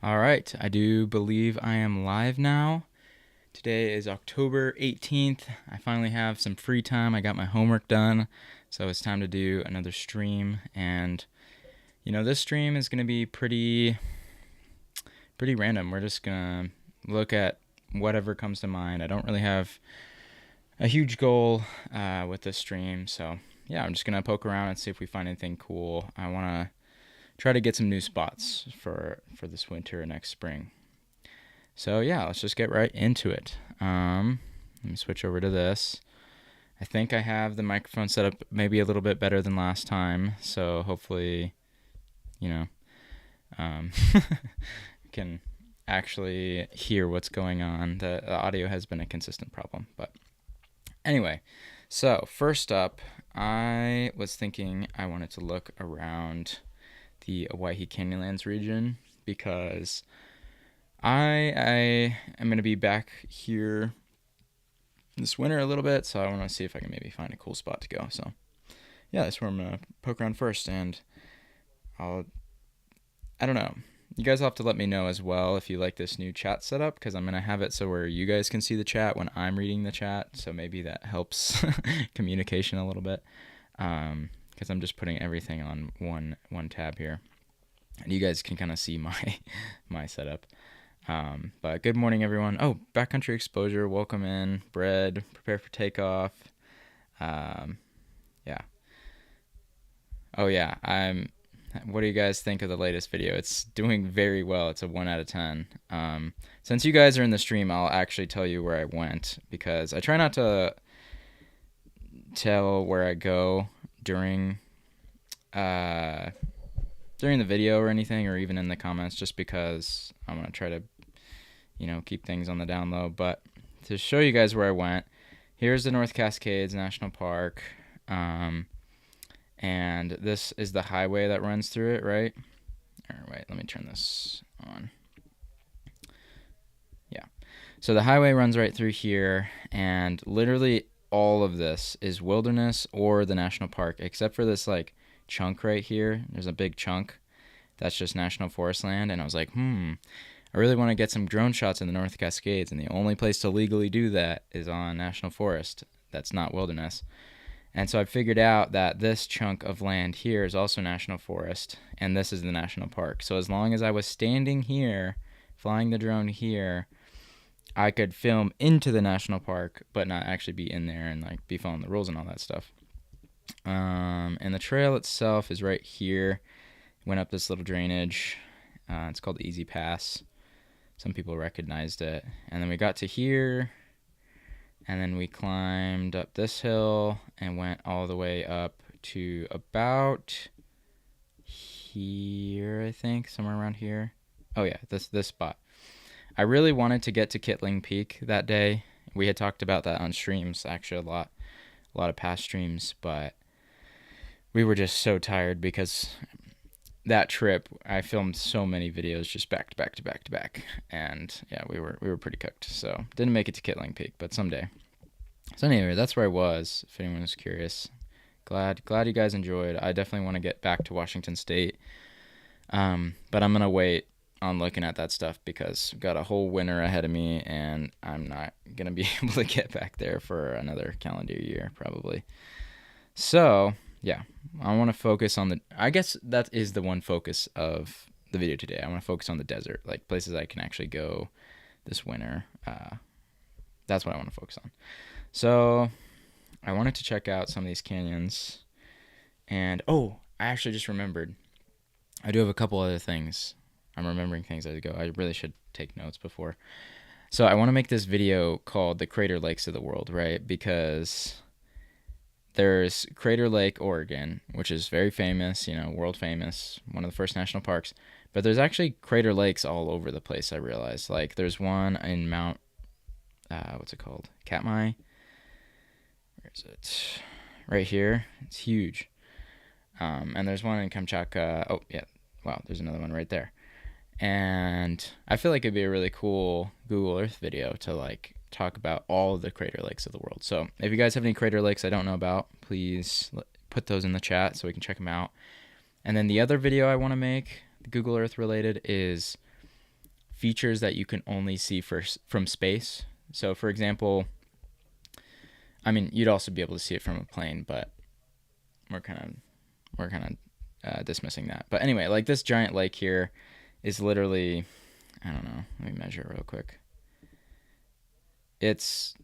All right, I do believe I am live now. Today is October 18th. I finally have some free time. I got my homework done, so it's time to do another stream. And this stream is going to be pretty random. We're just going to look at whatever comes to mind. I don't really have a huge goal with this stream, so yeah, I'm just going to poke around and see if we find anything cool. I want to try to get some new spots for this winter and next spring. So yeah, let's just get right into it. Let me switch over to this. I think I have the microphone set up maybe a little bit better than last time, so hopefully, can actually hear what's going on. The audio has been a consistent problem, but anyway. So first up, I was thinking I wanted to look around the Owyhee Canyonlands region because I am going to be back here this winter a little bit, so I want to see if I can maybe find a cool spot to go. So yeah, that's where I'm going to poke around first, and I don't know. You guys will have to let me know as well if you like this new chat setup, because I'm going to have it so where you guys can see the chat when I'm reading the chat, so maybe that helps communication a little bit. Because I'm just putting everything on one tab here, and you guys can kind of see my setup. But good morning, everyone. Oh, backcountry exposure, welcome in. Bread, prepare for takeoff. Yeah. Oh yeah. What do you guys think of the latest video? It's doing very well. It's a 1 out of 10. Since you guys are in the stream, I'll actually tell you where I went, because I try not to tell where I go during the video or anything, or even in the comments, just because I'm going to try to keep things on the down low. But to show you guys where I went, here's the North Cascades National Park, and this is the highway that runs through it, right? Wait, let me turn this on. Yeah, so the highway runs right through here, and literally all of this is wilderness or the national park, except for this chunk right here. There's a big chunk that's just national forest land, and I was like, I really want to get some drone shots in the North Cascades, and the only place to legally do that is on national forest that's not wilderness. And so I figured out that this chunk of land here is also national forest, and this is the national park. So as long as I was standing here, flying the drone here, I could film into the national park, but not actually be in there and be following the rules and all that stuff. And the trail itself is right here. Went up this little drainage. It's called the Easy Pass. Some people recognized it. And then we got to here, and then we climbed up this hill and went all the way up to about here, I think, somewhere around here. Oh yeah, this spot. I really wanted to get to Kitling Peak that day. We had talked about that on streams, actually, a lot of past streams, but we were just so tired because that trip I filmed so many videos just back to back, and yeah, we were pretty cooked. So didn't make it to Kitling Peak, but someday. So anyway, that's where I was, if anyone was curious. Glad you guys enjoyed. I definitely want to get back to Washington State, but I'm gonna wait on looking at that stuff because I've got a whole winter ahead of me, and I'm not gonna be able to get back there for another calendar year probably. So yeah, I want to focus on I guess that is the one focus of the video today. I want to focus on the desert, places I can actually go this winter. That's what I want to focus on. So I wanted to check out some of these canyons, and I actually just remembered. I do have a couple other things. I'm remembering things as I go. I really should take notes before. So I want to make this video called the Crater Lakes of the World, right? Because there's Crater Lake, Oregon, which is very famous, world famous, one of the first national parks. But there's actually crater lakes all over the place, I realized. There's one in Mount, what's it called? Katmai? Where is it? Right here. It's huge. And there's one in Kamchatka. Oh, yeah. Wow, there's another one right there. And I feel like it'd be a really cool Google Earth video to talk about all of the crater lakes of the world. So if you guys have any crater lakes I don't know about, please put those in the chat so we can check them out. And then the other video I want to make, Google Earth related, is features that you can only see from space. So, for example, I mean, you'd also be able to see it from a plane, but we're kind of dismissing that. But anyway, like this giant lake here is literally, I don't know, let me measure it real quick. It's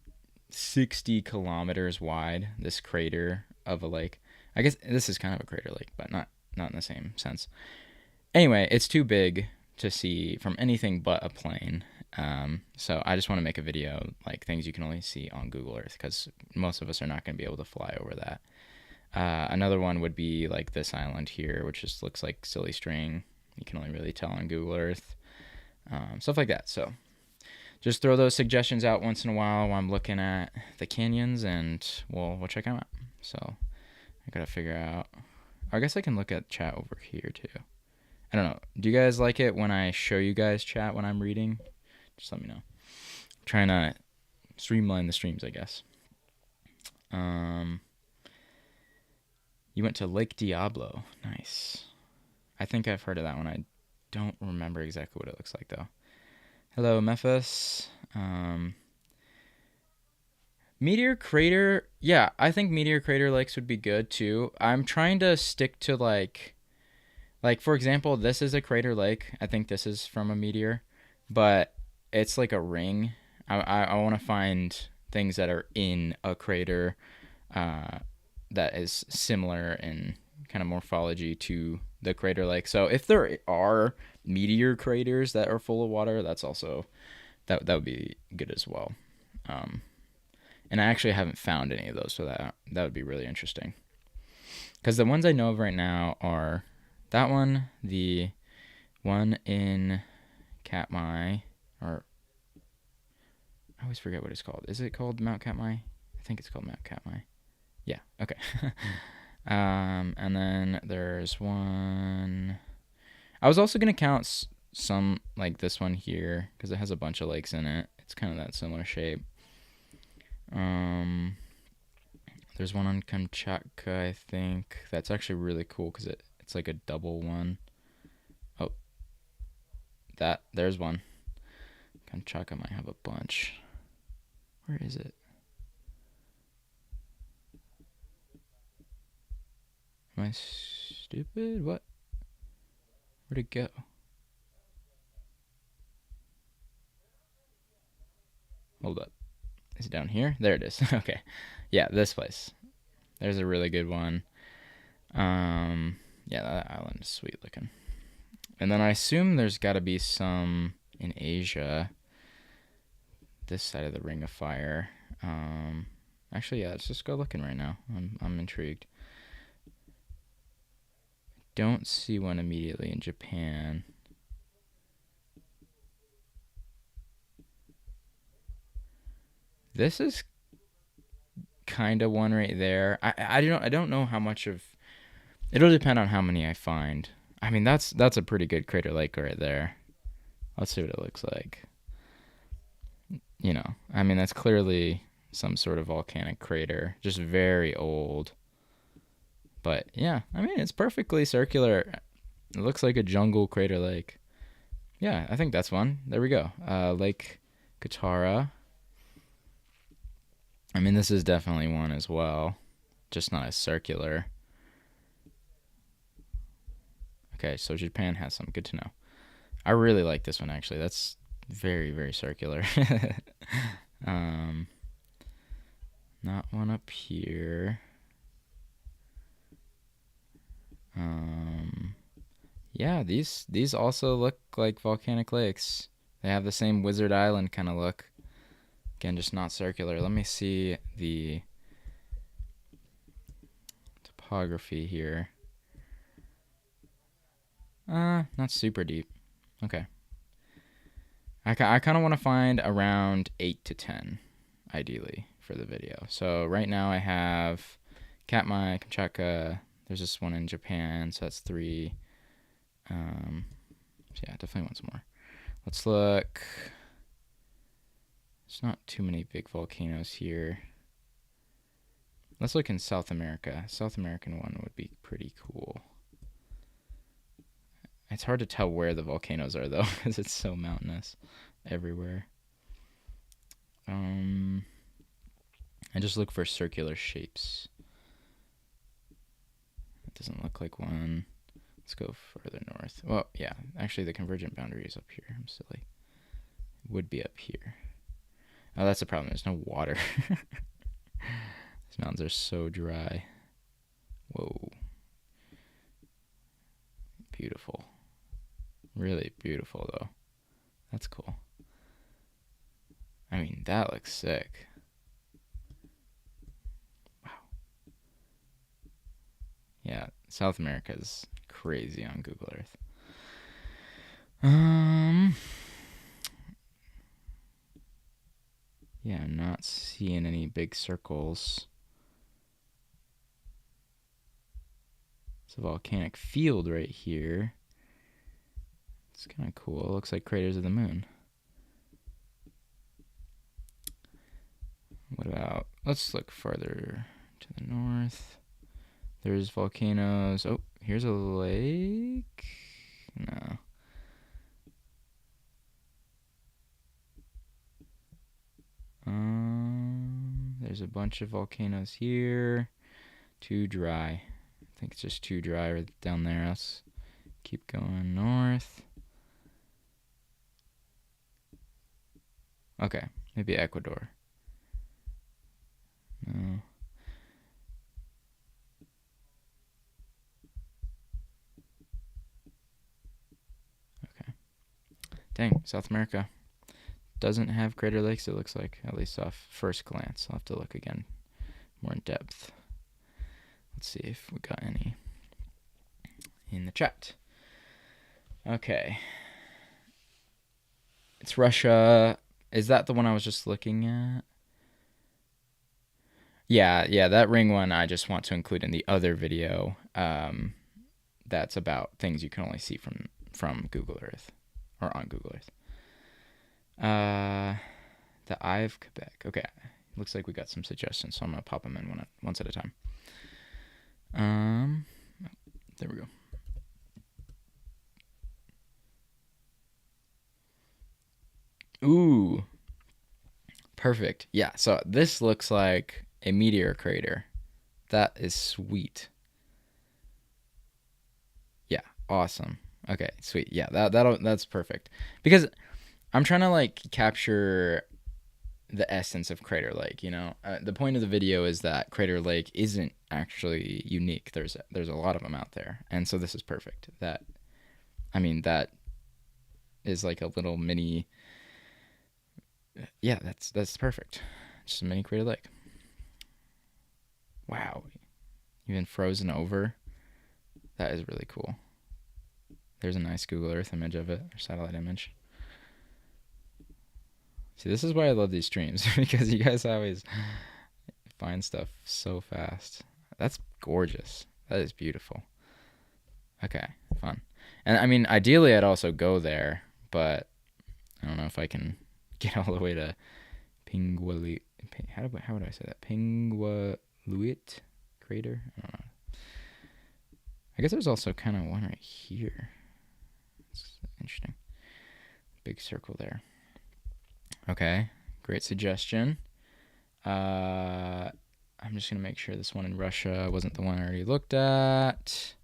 60 kilometers wide, this crater of a lake. I guess this is kind of a crater lake, but not in the same sense. Anyway, it's too big to see from anything but a plane. So I just want to make a video like things you can only see on Google Earth, because most of us are not going to be able to fly over that. Another one would be like this island here, which just looks like silly string. You can only really tell on Google Earth. Stuff like that. So just throw those suggestions out once in a while I'm looking at the canyons, and we'll check them out. So I gotta figure out. I guess I can look at chat over here too. I don't know. Do you guys like it when I show you guys chat when I'm reading? Just let me know. I'm trying to streamline the streams, I guess. You went to Lake Diablo. Nice. I think I've heard of that one. I don't remember exactly what it looks like, though. Hello, Memphis. Meteor Crater. Yeah, I think Meteor Crater lakes would be good, too. I'm trying to stick to, like, for example, this is a crater lake. I think this is from a meteor. But it's like a ring. I want to find things that are in a crater that is similar in kind of morphology to the crater lake. So if there are meteor craters that are full of water, that's also that would be good as well. And I actually haven't found any of those, so that would be really interesting. Because the ones I know of right now are that one, the one in Katmai, or I always forget what it's called. Is it called Mount Katmai? I think it's called Mount Katmai. Yeah, okay. And then there's one. I was also going to count some, like this one here, because it has a bunch of lakes in it. It's kind of that similar shape. There's one on Kamchatka, I think. That's actually really cool because it's like a double one. Oh, there's one. Kamchatka might have a bunch. Where is it? Am I stupid? What? Where'd it go? Hold up. Is it down here? There it is. Okay. Yeah, this place. There's a really good one. Yeah, that island is sweet looking. And then I assume there's got to be some in Asia. This side of the Ring of Fire. Actually, yeah, let's just go looking right now. I'm intrigued. Don't see one immediately in Japan. This is kind of one right there. I don't know how much of. It'll depend on how many I find. I mean, that's a pretty good crater lake right there. Let's see what it looks like. You know, I mean, that's clearly some sort of volcanic crater, just very old. But yeah, I mean, it's perfectly circular. It looks like a jungle crater lake. Yeah, I think that's one. There we go. Lake Katara. I mean, this is definitely one as well, just not as circular. Okay, so Japan has some. Good to know. I really like this one, actually. That's very, very circular. Not one up here. Yeah, these also look like volcanic lakes. They have the same Wizard Island kind of look. Again, just not circular. Let me see the topography here. Not super deep. Okay. I kind of want to find around 8 to 10, ideally, for the video. So right now I have Katmai, Kamchatka. There's this one in Japan, so that's 3. So yeah, definitely want some more. Let's look. There's not too many big volcanoes here. Let's look in South America. South American one would be pretty cool. It's hard to tell where the volcanoes are though, because it's so mountainous everywhere. I just look for circular shapes. It doesn't look like one. Let's go further north. Well, yeah, actually the convergent boundary is up here. I'm silly. It would be up here. Oh, that's the problem. There's no water. These mountains are so dry. Whoa. Beautiful. Really beautiful, though. That's cool. I mean, that looks sick. Wow. Yeah, South America is crazy on Google Earth. Yeah, I'm not seeing any big circles. It's a volcanic field right here. It's kind of cool. It looks like craters of the moon. What about, let's look farther to the north. There's volcanoes. Oh, here's a lake. No. There's a bunch of volcanoes here. Too dry. I think it's just too dry right down there. Let's keep going north. Okay, maybe Ecuador. No. Okay. Dang, South America doesn't have crater lakes, it looks like, at least off first glance. I'll have to look again more in depth. Let's see if we got any in the chat. Okay. It's Russia. Is that the one I was just looking at? Yeah, that ring one I just want to include in the other video. That's about things you can only see from Google Earth, or on Google Earth. The Eye of Quebec. Okay, looks like we got some suggestions, so I'm gonna pop them in once at a time. There we go. Ooh, perfect. Yeah, so this looks like a meteor crater. That is sweet. Yeah, awesome. Okay, sweet. Yeah, that's perfect. Because I'm trying to like capture the essence of Crater Lake, you know. The point of the video is that Crater Lake isn't actually unique. There's a lot of them out there, and so this is perfect. That is like a little mini. Yeah, that's perfect. Just a mini Crater Lake. Wow, even frozen over. That is really cool. There's a nice Google Earth image of it, or satellite image. See, this is why I love these streams, because you guys always find stuff so fast. That's gorgeous. That is beautiful. Okay, fun. And I mean, ideally, I'd also go there, but I don't know if I can get all the way to Pingualuit. How would I say that? Pingualuit crater? I don't know. I guess there's also kind of one right here. It's interesting. Big circle there. Okay, great suggestion. I'm just going to make sure this one in Russia wasn't the one I already looked at.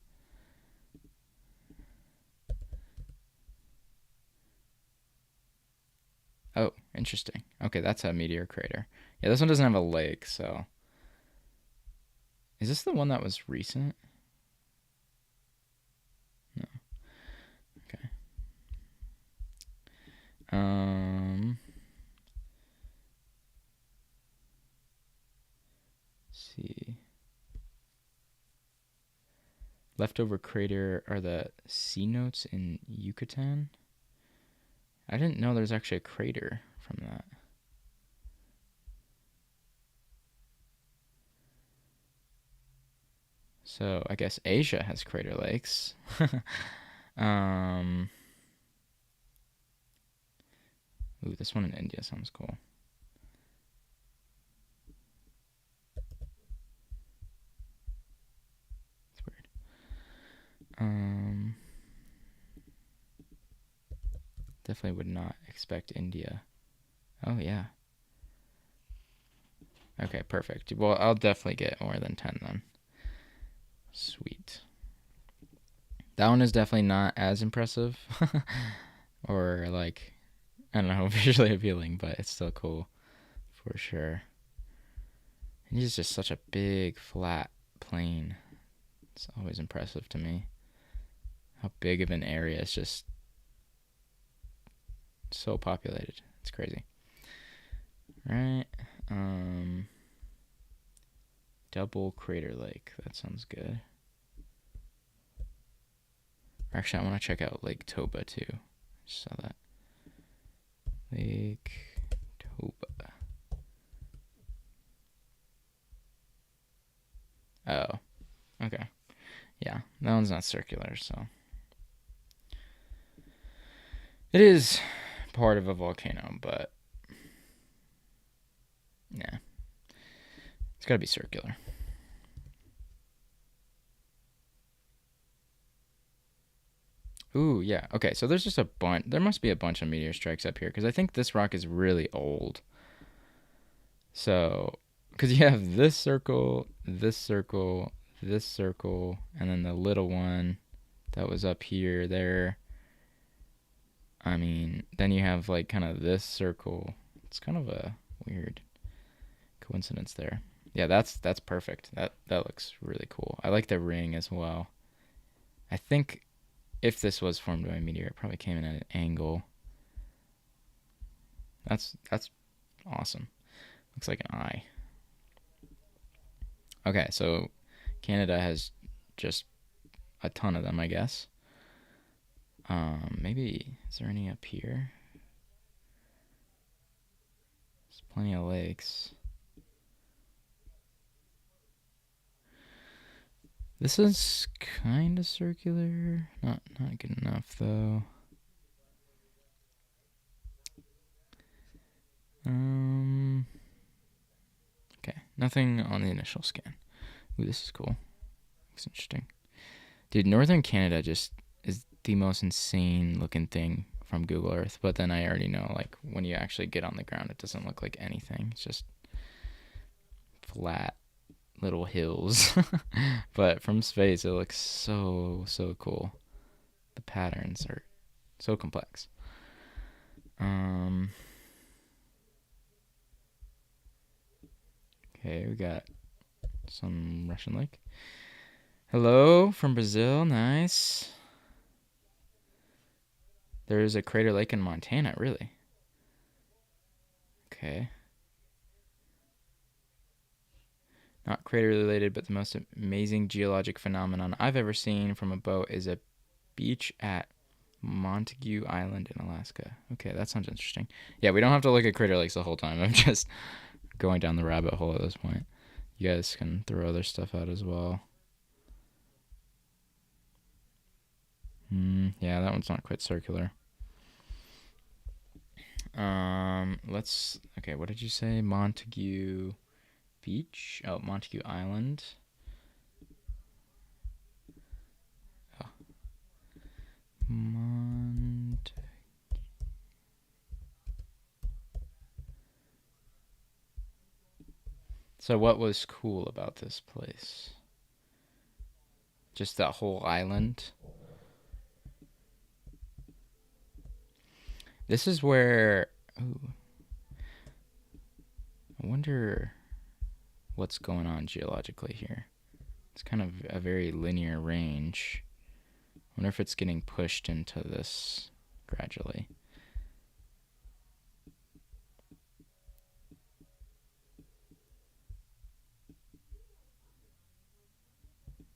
Oh, interesting. Okay, that's a meteor crater. Yeah, this one doesn't have a lake, so... Is this the one that was recent? No. Okay. Let's see. Leftover crater are the cenotes in Yucatan. I didn't know there's actually a crater from that. So I guess Asia has crater lakes. Ooh, this one in India sounds cool. It's weird. Definitely would not expect India. Oh, yeah. Okay, perfect. Well, I'll definitely get more than 10 then. Sweet. That one is definitely not as impressive. Or, like, I don't know, visually appealing, but it's still cool for sure. And it's just such a big, flat plain. It's always impressive to me. How big of an area. It's just so populated. It's crazy. Right. Double Crater Lake. That sounds good. Actually, I want to check out Lake Toba too. Just saw that. Lake Toba. Oh. Okay. Yeah, that one's not circular, so. It is part of a volcano, but yeah. It's gotta be circular. Ooh, yeah. Okay, so there's just a bunch. There must be a bunch of meteor strikes up here, because I think this rock is really old. So, because you have this circle, this circle, this circle, and then the little one that was up here, there. I mean, then you have like kind of this circle. It's kind of a weird coincidence there. Yeah, that's perfect. That looks really cool. I like the ring as well. I think if this was formed by a meteor, it probably came in at an angle. That's awesome. Looks like an eye. Okay, so Canada has just a ton of them, I guess. Maybe, is there any up here? There's plenty of lakes. This is kind of circular. Not good enough, though. Okay, nothing on the initial scan. Ooh, this is cool. Looks interesting. Dude, northern Canada just is the most insane looking thing from Google Earth. But then I already know, like, when you actually get on the ground, it doesn't look like anything. It's just flat little hills. But from space, it looks so cool. The patterns are so complex. Okay, we got some Russian lake. Hello from Brazil. Nice. There's a crater lake in Montana, really. Okay. Not crater related, but the most amazing geologic phenomenon I've ever seen from a boat is a beach at Montague Island in Alaska. Okay, that sounds interesting. Yeah, we don't have to look at crater lakes the whole time. I'm just going down the rabbit hole at this point. You guys can throw other stuff out as well. Yeah, that one's not quite circular. Okay, what did you say? Montague Beach? Oh, Montague Island. Oh. So what was cool about this place? Just that whole island? This is where... Ooh, I wonder what's going on geologically here. It's kind of a very linear range. I wonder if it's getting pushed into this gradually.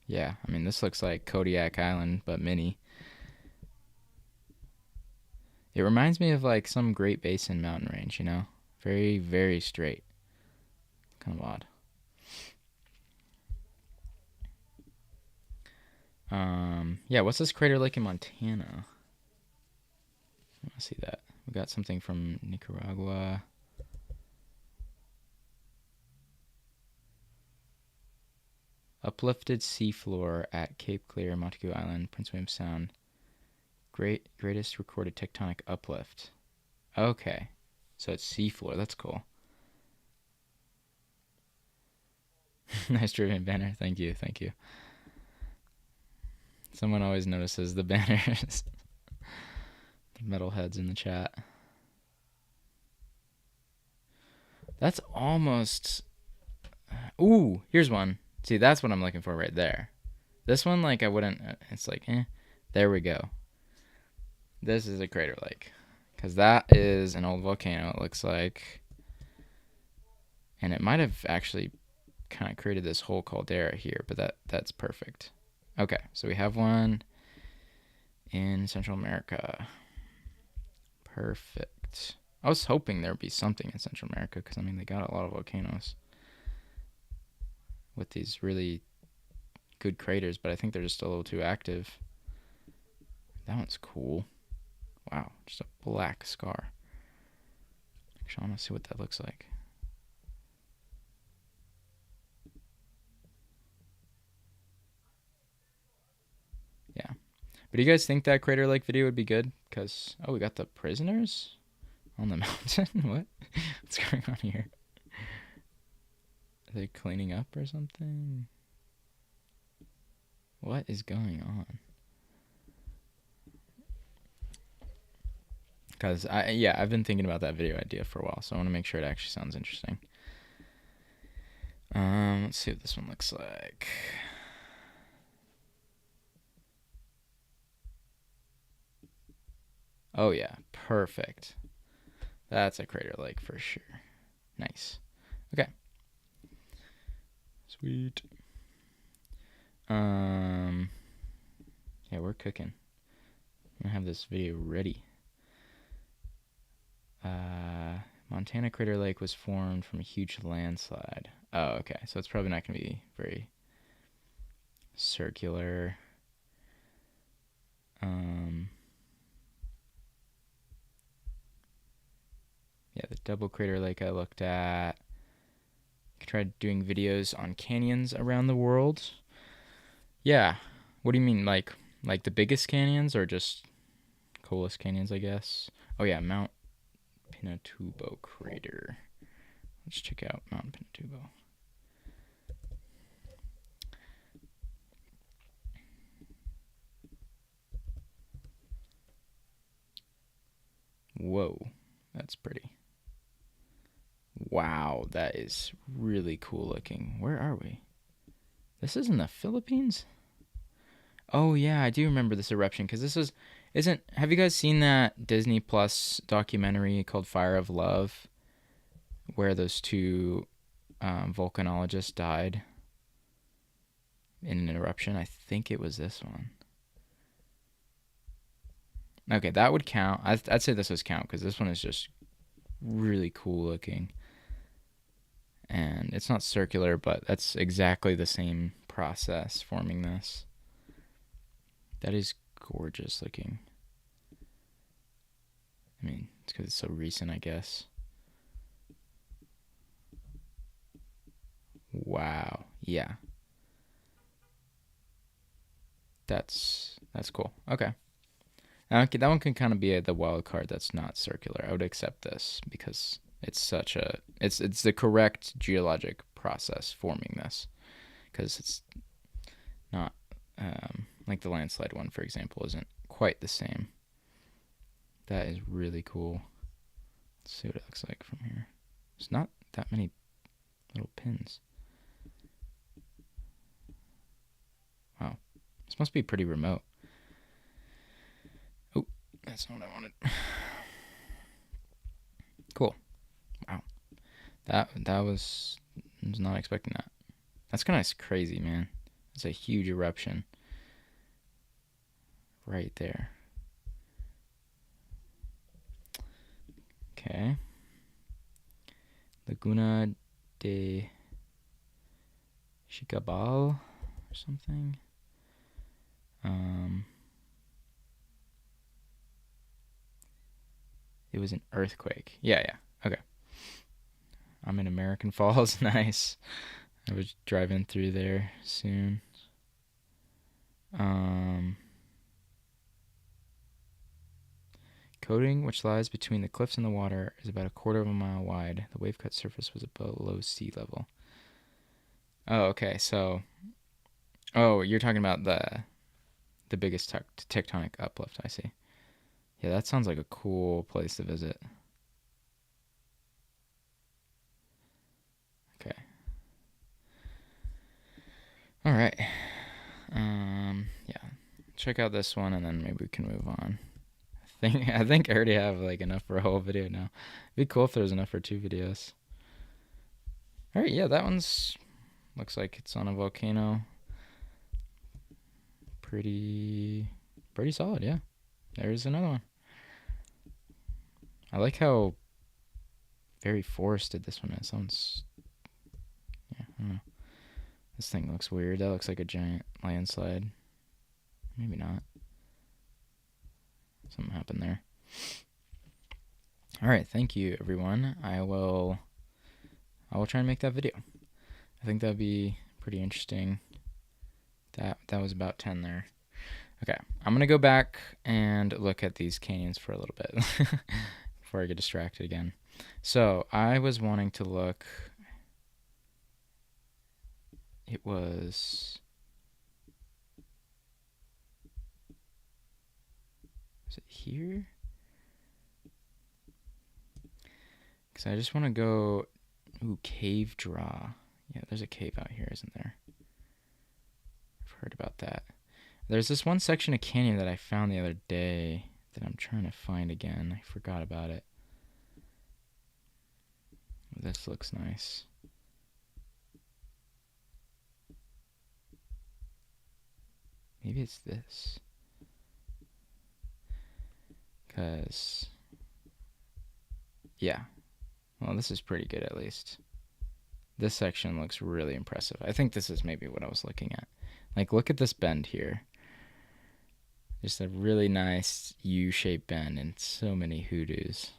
Yeah, I mean, this looks like Kodiak Island, but mini. It reminds me of like some Great Basin mountain range, you know? Very, very straight. Kind of odd. Yeah, what's this crater lake in Montana? I want to see that. We got something from Nicaragua. Uplifted seafloor at Cape Clear, Montague Island, Prince William Sound. Greatest recorded tectonic uplift. Okay. So it's seafloor. That's cool. Nice driven banner. Thank you. Someone always notices the banners. The metalheads in the chat. That's almost... Ooh, here's one. See, that's what I'm looking for right there. This one, like, I wouldn't... It's like, There we go. This is a crater lake. Because that is an old volcano, it looks like. And it might have actually kind of created this whole caldera here, but that's perfect. Okay, so we have one in Central America. Perfect. I was hoping there'd be something in Central America because, I mean, they got a lot of volcanoes with these really good craters, but I think they're just a little too active. That one's cool. Wow, just a black scar. Actually, I want to see what that looks like. Yeah. But do you guys think that Crater Lake video would be good? Because, we got the prisoners on the mountain? What? What's going on here? Are they cleaning up or something? What is going on? Because, I've been thinking about that video idea for a while, so I want to make sure it actually sounds interesting. Let's see what this one looks like. Oh, yeah. Perfect. That's a crater lake for sure. Nice. Okay. Sweet. Yeah, we're cooking. I'm gonna have this video ready. Montana Crater Lake was formed from a huge landslide. Oh, okay. So it's probably not going to be very circular. Yeah, the double crater lake I looked at. I tried doing videos on canyons around the world. Yeah. What do you mean, like the biggest canyons or just coolest canyons, I guess? Oh yeah, Mount Pinatubo crater. Let's check out Mount Pinatubo. Whoa, that's pretty. Wow, that is really cool looking. Where are we? This is in the Philippines? Oh yeah, I do remember this eruption because this have you guys seen that Disney Plus documentary called Fire of Love where those two volcanologists died in an eruption? I think it was this one. Okay, that would count. I'd say this would count because this one is just really cool looking. And it's not circular, but that's exactly the same process forming this. That is gorgeous looking. I mean, it's because it's so recent, I guess. Wow. Yeah. That's cool. Okay. Now, that one can kind of be the wild card that's not circular. I would accept this because it's it's the correct geologic process forming this, because it's not like the landslide one, for example, isn't quite the same. That is really cool. Let's see what it looks like from here. There's not that many little pins. Wow. This must be pretty remote. Oh, that's not what I wanted. Cool. Wow. I was not expecting that. That's kind of crazy, man. It's a huge eruption right there. Okay. Laguna de Chicabal or something. It was an earthquake. Yeah. Okay. I'm in American Falls. Nice. I was driving through there soon. coating which lies between the cliffs and the water is about 1/4 of a mile wide. The wave-cut surface was below sea level. Oh, okay. So, you're talking about the biggest tectonic uplift. I see. Yeah, that sounds like a cool place to visit. Okay. All right. Yeah. Check out this one, and then maybe we can move on. I think I already have like enough for a whole video now. It'd be cool if there was enough for 2 videos. All right. Yeah, that one's looks like it's on a volcano. Pretty solid. Yeah. There's another one. I like how very forested this one is. Yeah, I don't know. This thing looks weird. That looks like a giant landslide. Maybe not. Something happened there. All right, thank you, everyone. I will try and make that video. I think that'd be pretty interesting. That was about 10 there. Okay, I'm gonna go back and look at these canyons for a little bit before I get distracted again. So I was wanting to look. It was it here? Because I just want to go. Ooh, cave draw. Yeah, there's a cave out here, isn't there? I've heard about that. There's this one section of canyon that I found the other day that I'm trying to find again. I forgot about it. This looks nice. Maybe it's this. Because, yeah. Well, this is pretty good at least. This section looks really impressive. I think this is maybe what I was looking at. Like, look at this bend here. Just a really nice U-shaped bend and so many hoodoos.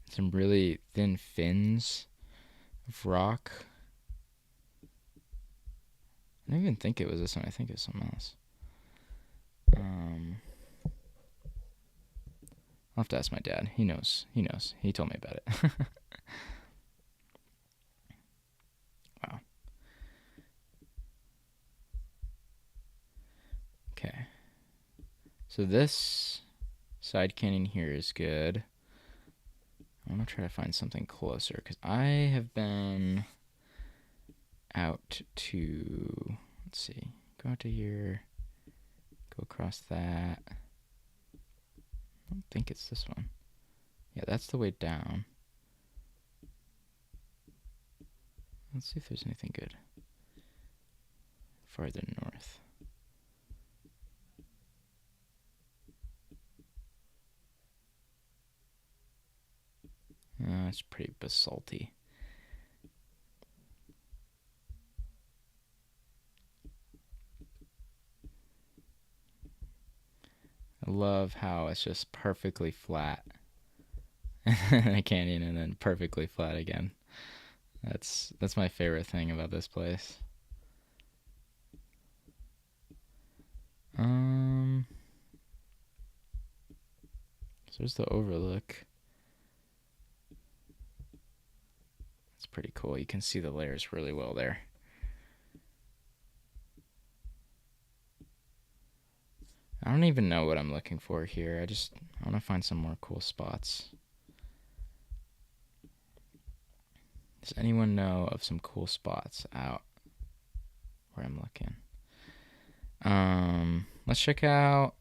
Some really thin fins of rock. I don't even think it was this one. I think it was something else. I'll have to ask my dad. He knows. He told me about it. Wow. Okay. So this side canyon here is good. I'm going to try to find something closer because I have been out to, let's see, go out to here, go across that. I don't think it's this one. Yeah, that's the way down. Let's see if there's anything good farther north. It's pretty basalty. I love how it's just perfectly flat. A canyon and then perfectly flat again. That's my favorite thing about this place. So there's the overlook. It's pretty cool. You can see the layers really well there. I don't even know what I'm looking for here. I want to find some more cool spots. Does anyone know of some cool spots out where I'm looking? Let's check out.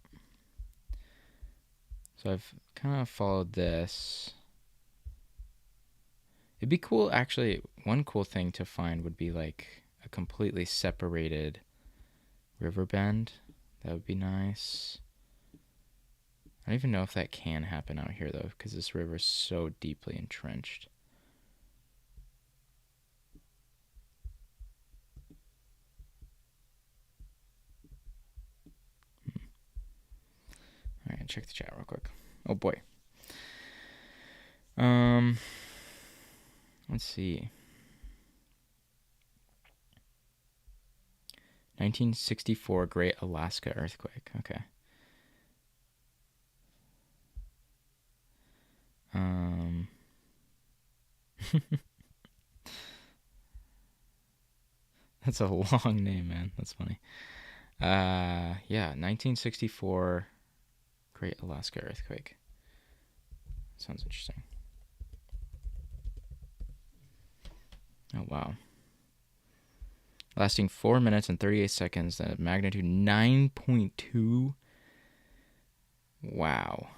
So I've kind of followed this. It'd be cool, actually, one cool thing to find would be like a completely separated river bend. That would be nice. I don't even know if that can happen out here though, because this river is so deeply entrenched. All right, check the chat real quick. Oh boy. Let's see. 1964 Great Alaska Earthquake. Okay. That's a long name, man. That's funny. Yeah, 1964 Great Alaska Earthquake. Sounds interesting. Oh, wow. Lasting 4 minutes and 38 seconds at magnitude 9.2. Wow.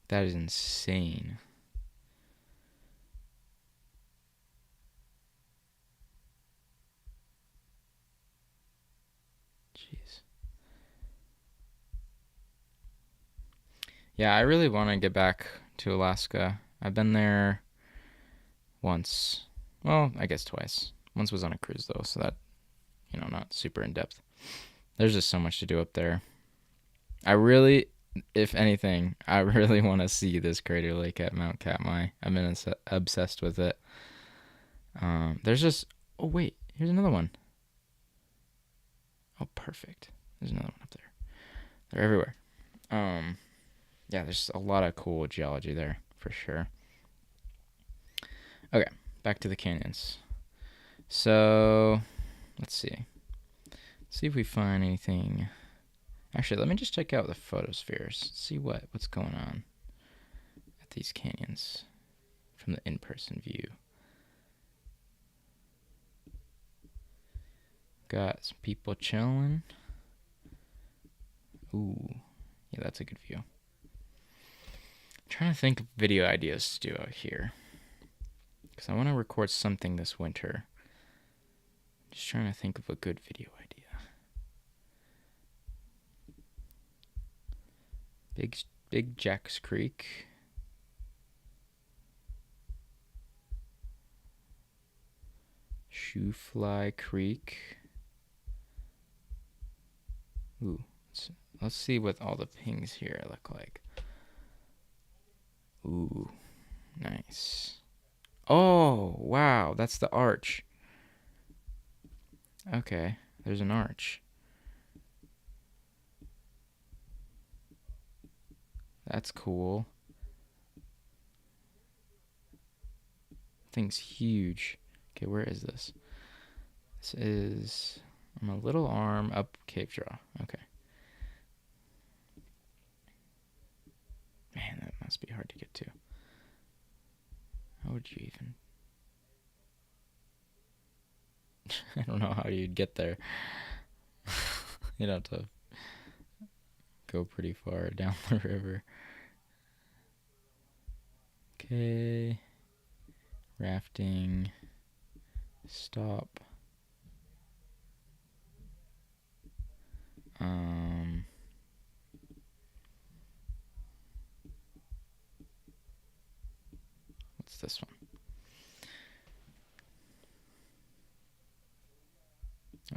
That is insane. Jeez. Yeah, I really want to get back to Alaska. I've been there once. Well, I guess twice. Once was on a cruise, though, so that, not super in depth. There's just so much to do up there. I really, if anything, I really want to see this Crater Lake at Mount Katmai. I've been obsessed with it. There's just, oh wait, here's another one. Oh, perfect. There's another one up there. They're everywhere. Yeah, there's a lot of cool geology there, for sure. Okay, back to the canyons. So, let's see. See if we find anything. Actually, let me just check out the photospheres. See what's going on at these canyons from the in-person view. Got some people chilling. Ooh, yeah, that's a good view. I'm trying to think of video ideas to do out here, because I want to record something this winter. Just trying to think of a good video idea. Big Jacks Creek. Shoefly Creek. Ooh, let's see what all the pings here look like. Ooh, nice. Oh, wow, that's the arch. Okay, there's an arch. That's cool. Thing's huge. Okay, where is this? This is on a little arm up Cave Draw. Okay. Man, that must be hard to get to. How would you even... I don't know how you'd get there. You'd have to go pretty far down the river. Okay. Rafting. Stop. What's this one?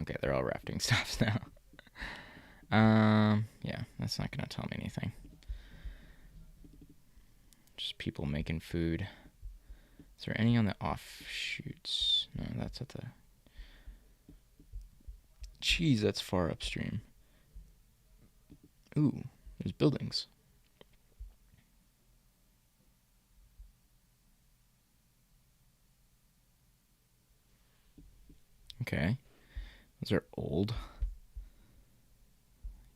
Okay, they're all rafting stops now. Yeah, that's not gonna tell me anything. Just people making food. Is there any on the offshoots? No, that's at the... Jeez, that's far upstream. Ooh, there's buildings. Okay. Those are old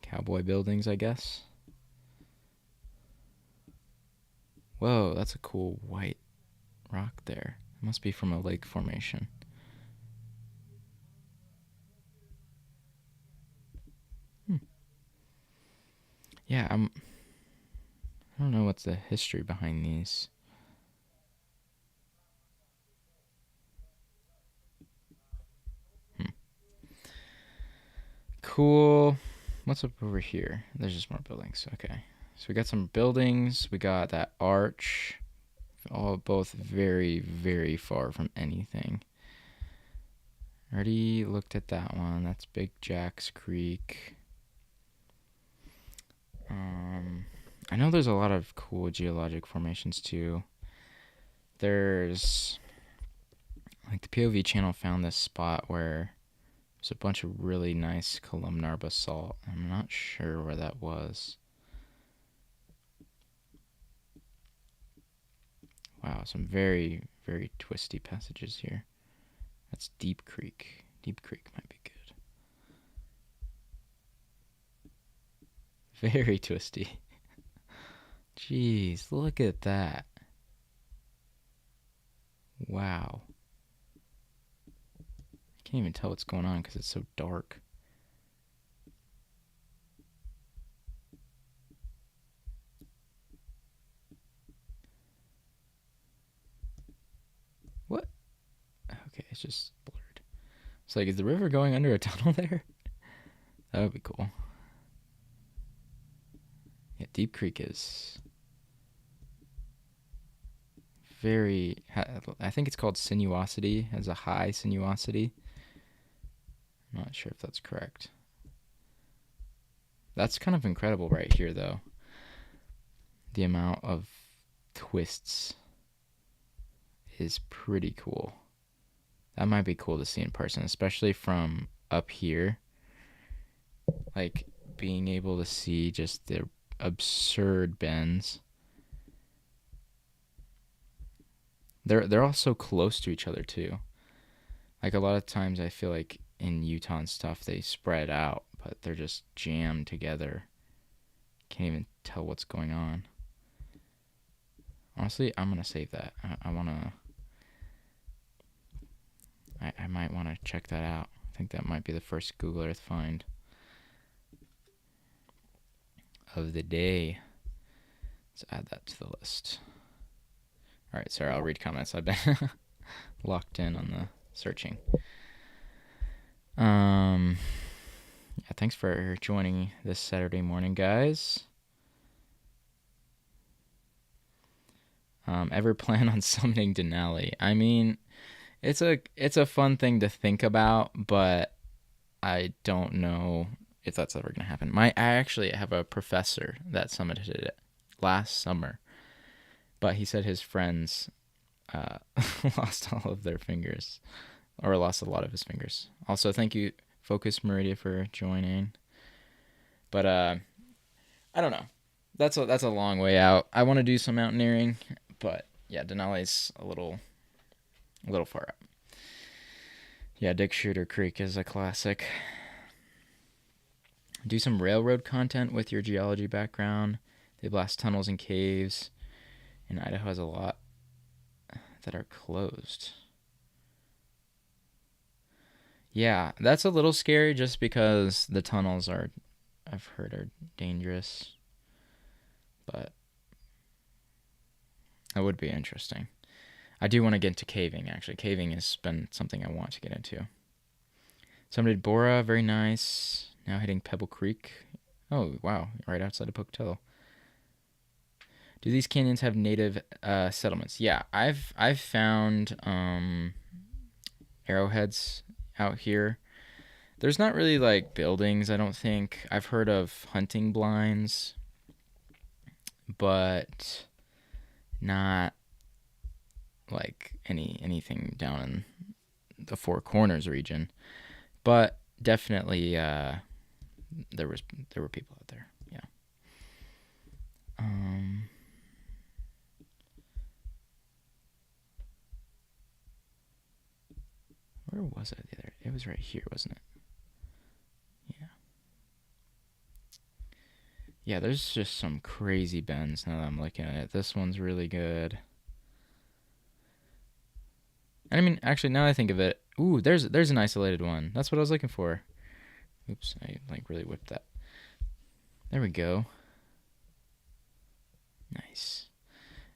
cowboy buildings, I guess. Whoa, that's a cool white rock there. It must be from a lake formation. Yeah, I don't know what's the history behind these. Cool. What's up over here? There's just more buildings. Okay. So we got some buildings. We got that arch. All both very, very far from anything. Already looked at that one. That's Big Jacks Creek. I know there's a lot of cool geologic formations too. There's, like, the POV channel found this spot where there's a bunch of really nice columnar basalt. I'm not sure where that was. Wow, some very, very twisty passages here. That's Deep Creek. Deep Creek might be good. Very twisty. Jeez, look at that. Wow. I can't even tell what's going on because it's so dark. What? Okay, it's just blurred. It's like, is the river going under a tunnel there? That would be cool. Yeah, Deep Creek is very, I think it's called sinuosity, has a high sinuosity. I'm not sure if that's correct. That's kind of incredible right here, though. The amount of twists is pretty cool. That might be cool to see in person, especially from up here. Like, being able to see just the absurd bends. They're all so close to each other, too. Like, a lot of times I feel like in Utah and stuff, they spread out, but they're just jammed together. Can't even tell what's going on. Honestly, I'm going to save that. I want to... I might want to check that out. I think that might be the first Google Earth find of the day. Let's add that to the list. All right, sorry, I'll read comments. I've been locked in on the searching. Yeah, thanks for joining this Saturday morning, guys. Ever plan on summiting Denali? I mean, it's a fun thing to think about, but I don't know if that's ever gonna happen. I actually have a professor that summited it last summer, but he said his friends lost all of their fingers, or lost a lot of his fingers. Also, thank you, Focus Meridia, for joining. But I don't know. That's a long way out. I want to do some mountaineering, but yeah, Denali's a little far up. Yeah, Dick Shooter Creek is a classic. Do some railroad content with your geology background. They blast tunnels and caves, and Idaho has a lot that are closed. Yeah, that's a little scary just because the tunnels are, I've heard, are dangerous. But that would be interesting. I do want to get into caving, actually. Caving has been something I want to get into. Summited Bora, very nice. Now hitting Pebble Creek. Oh, wow, right outside of Pocatello. Do these canyons have native settlements? Yeah, I've found arrowheads out here. There's not really like buildings, I don't think. I've heard of hunting blinds, but not like anything down in the Four Corners region. But definitely there were people out there. Yeah. Where was it the other? It was right here, wasn't it? Yeah. Yeah, there's just some crazy bends now that I'm looking at it. This one's really good. And I mean, actually, now that I think of it, ooh, there's an isolated one. That's what I was looking for. Oops, I like really whipped that. There we go. Nice.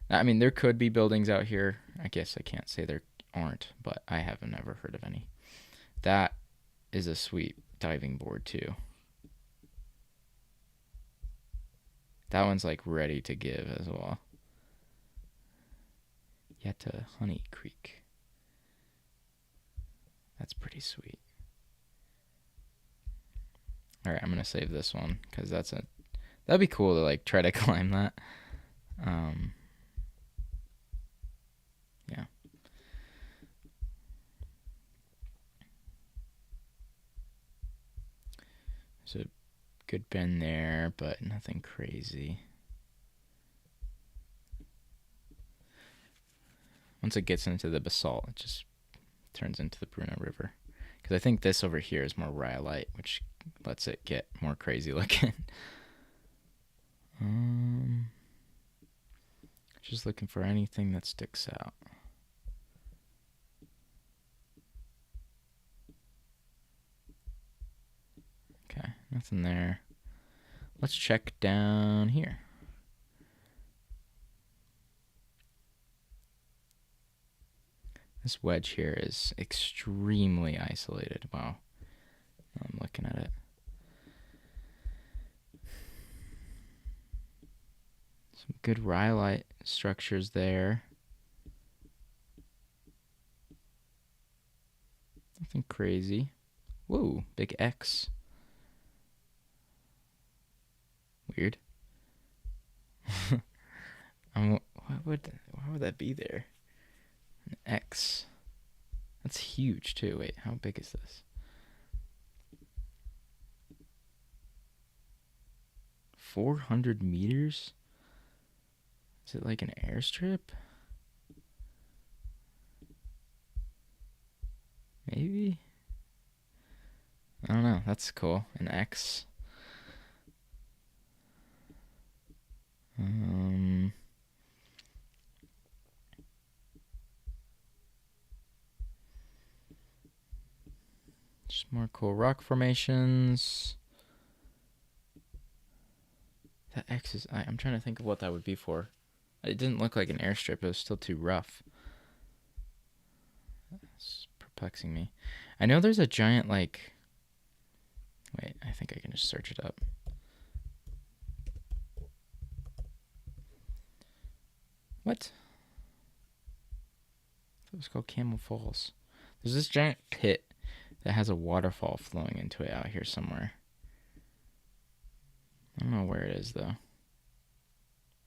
I mean, there could be buildings out here. I guess I can't say there aren't, but I haven't ever heard of any. That is a sweet diving board too. That one's like ready to give as well. Yetta Honey Creek. That's pretty sweet. All right, I'm gonna save this one because that'd be cool to like try to climb that. Yeah. There's a good bend there, but nothing crazy. Once it gets into the basalt, it just turns into the Bruno River. Because I think this over here is more rhyolite, which lets it get more crazy looking. Just looking for anything that sticks out. Okay, nothing there. Let's check down here. This wedge here is extremely isolated. Wow. I'm looking at it. Some good rhyolite structures there. Nothing crazy. Whoa, big X. Weird. Why would that be there? An X. That's huge too. Wait, how big is this? 400 meters? Is it like an airstrip? Maybe? I don't know. That's cool. An X. Just more cool rock formations. That X is... I'm trying to think of what that would be for. It didn't look like an airstrip. It was still too rough. That's perplexing me. I know there's a giant, like... Wait, I think I can just search it up. What? It was called Camel Falls. There's this giant pit that has a waterfall flowing into it out here somewhere. I don't know where it is, though.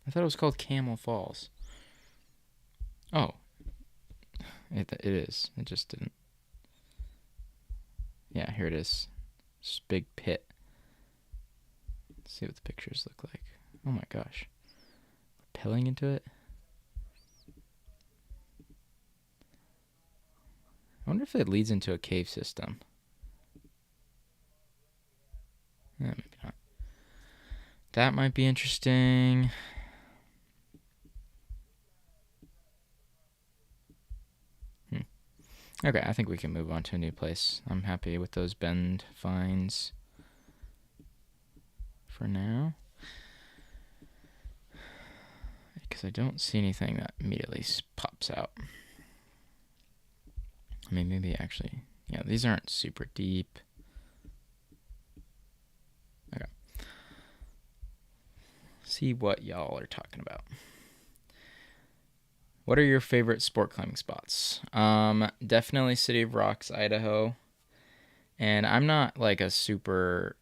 I thought it was called Camel Falls. Oh. It is. It just didn't. Yeah, here it is. This big pit. Let's see what the pictures look like. Oh my gosh. Rappelling into it? I wonder if it leads into a cave system. Maybe not. That might be interesting. Okay, I think we can move on to a new place. I'm happy with those bend finds for now. Because I don't see anything that immediately pops out. I mean, maybe actually... Yeah, these aren't super deep. Okay. See what y'all are talking about. What are your favorite sport climbing spots? Definitely City of Rocks, Idaho. And I'm not like a super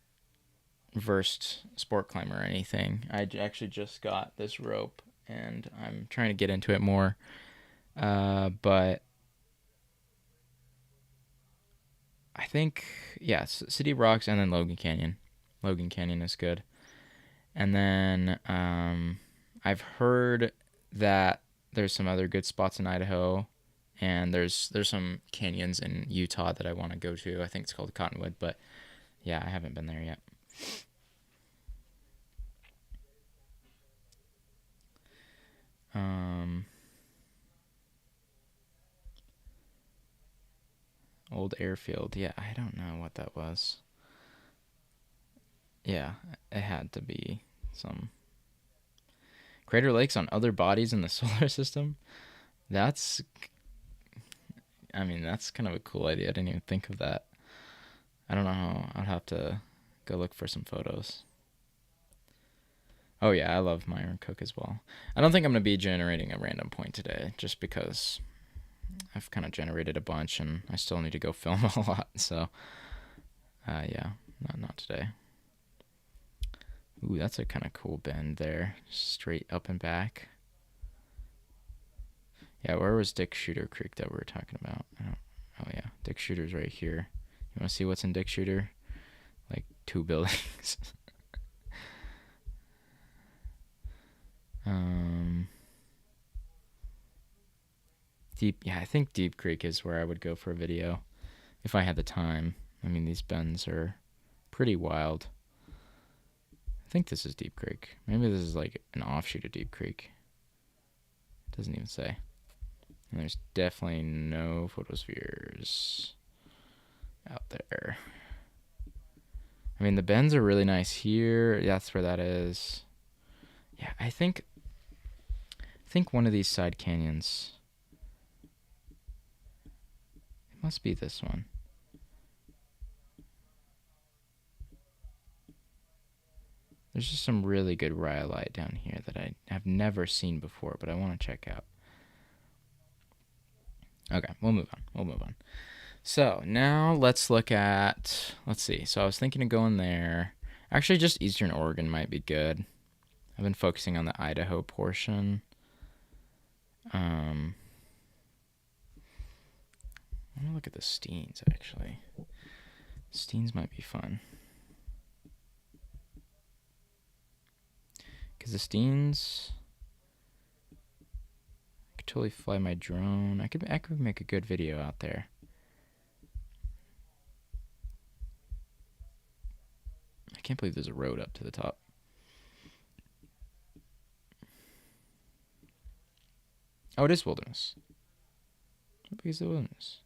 versed sport climber or anything. I actually just got this rope and I'm trying to get into it more. But I think, yeah, City of Rocks and then Logan Canyon. Logan Canyon is good. And then I've heard that there's some other good spots in Idaho, and there's some canyons in Utah that I want to go to. I think it's called Cottonwood, but yeah, I haven't been there yet. Old airfield. Yeah, I don't know what that was. Yeah, it had to be some... Crater lakes on other bodies in the solar system? That's... I mean, that's kind of a cool idea. I didn't even think of that. I don't know how... I'd have to go look for some photos. Oh yeah, I love Myron Cook as well. I don't think I'm going to be generating a random point today, just because I've kind of generated a bunch and I still need to go film a lot. So, yeah, not today. Ooh, that's a kind of cool bend there. Straight up and back. Yeah, where was Dick Shooter Creek that we were talking about? Oh yeah, Dick Shooter's right here. You want to see what's in Dick Shooter? Like 2 buildings. Yeah, I think Deep Creek is where I would go for a video if I had the time. I mean, these bends are pretty wild. I think this is Deep Creek. Maybe this is like an offshoot of Deep Creek. It doesn't even say. And there's definitely no photospheres out there. I mean, the bends are really nice here. That's where that is. Yeah, I think one of these side canyons. It must be this one. There's just some really good rhyolite down here that I have never seen before, but I want to check out. Okay, we'll move on. So now let's look at, let's see. So I was thinking of going there. Actually, just Eastern Oregon might be good. I've been focusing on the Idaho portion. I want to look at the Steens, actually. Steens might be fun. Because the Steens, I could totally fly my drone. I could make a good video out there. I can't believe there's a road up to the top. Oh, it is wilderness. How big is the wilderness?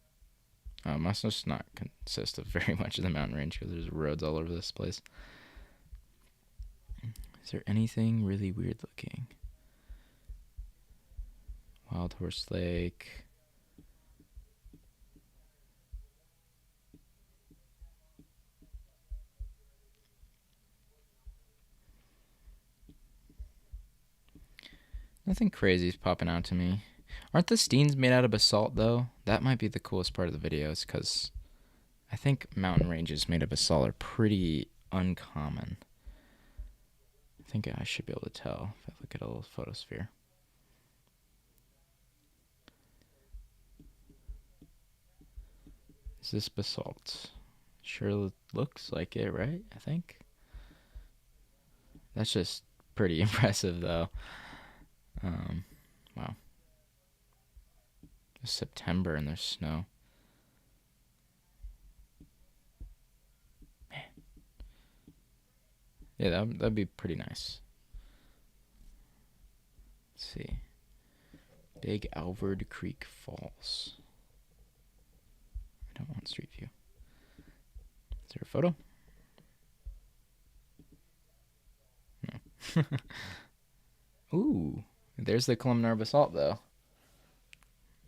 Oh, it must just not consist of very much of the mountain range because there's roads all over this place. Is there anything really weird looking? Wild Horse Lake. Nothing crazy is popping out to me. Aren't the Steens made out of basalt, though? That might be the coolest part of the videos, because I think mountain ranges made of basalt are pretty uncommon. I think I should be able to tell if I look at a little photosphere. Is this basalt? Sure looks like it, right? I think. That's just pretty impressive, though. Wow. It's September and there's snow. Man. Yeah, that'd be pretty nice. Let's see. Big Alvord Creek Falls. I don't want street view. Is there a photo? No. Ooh, there's the columnar basalt, though.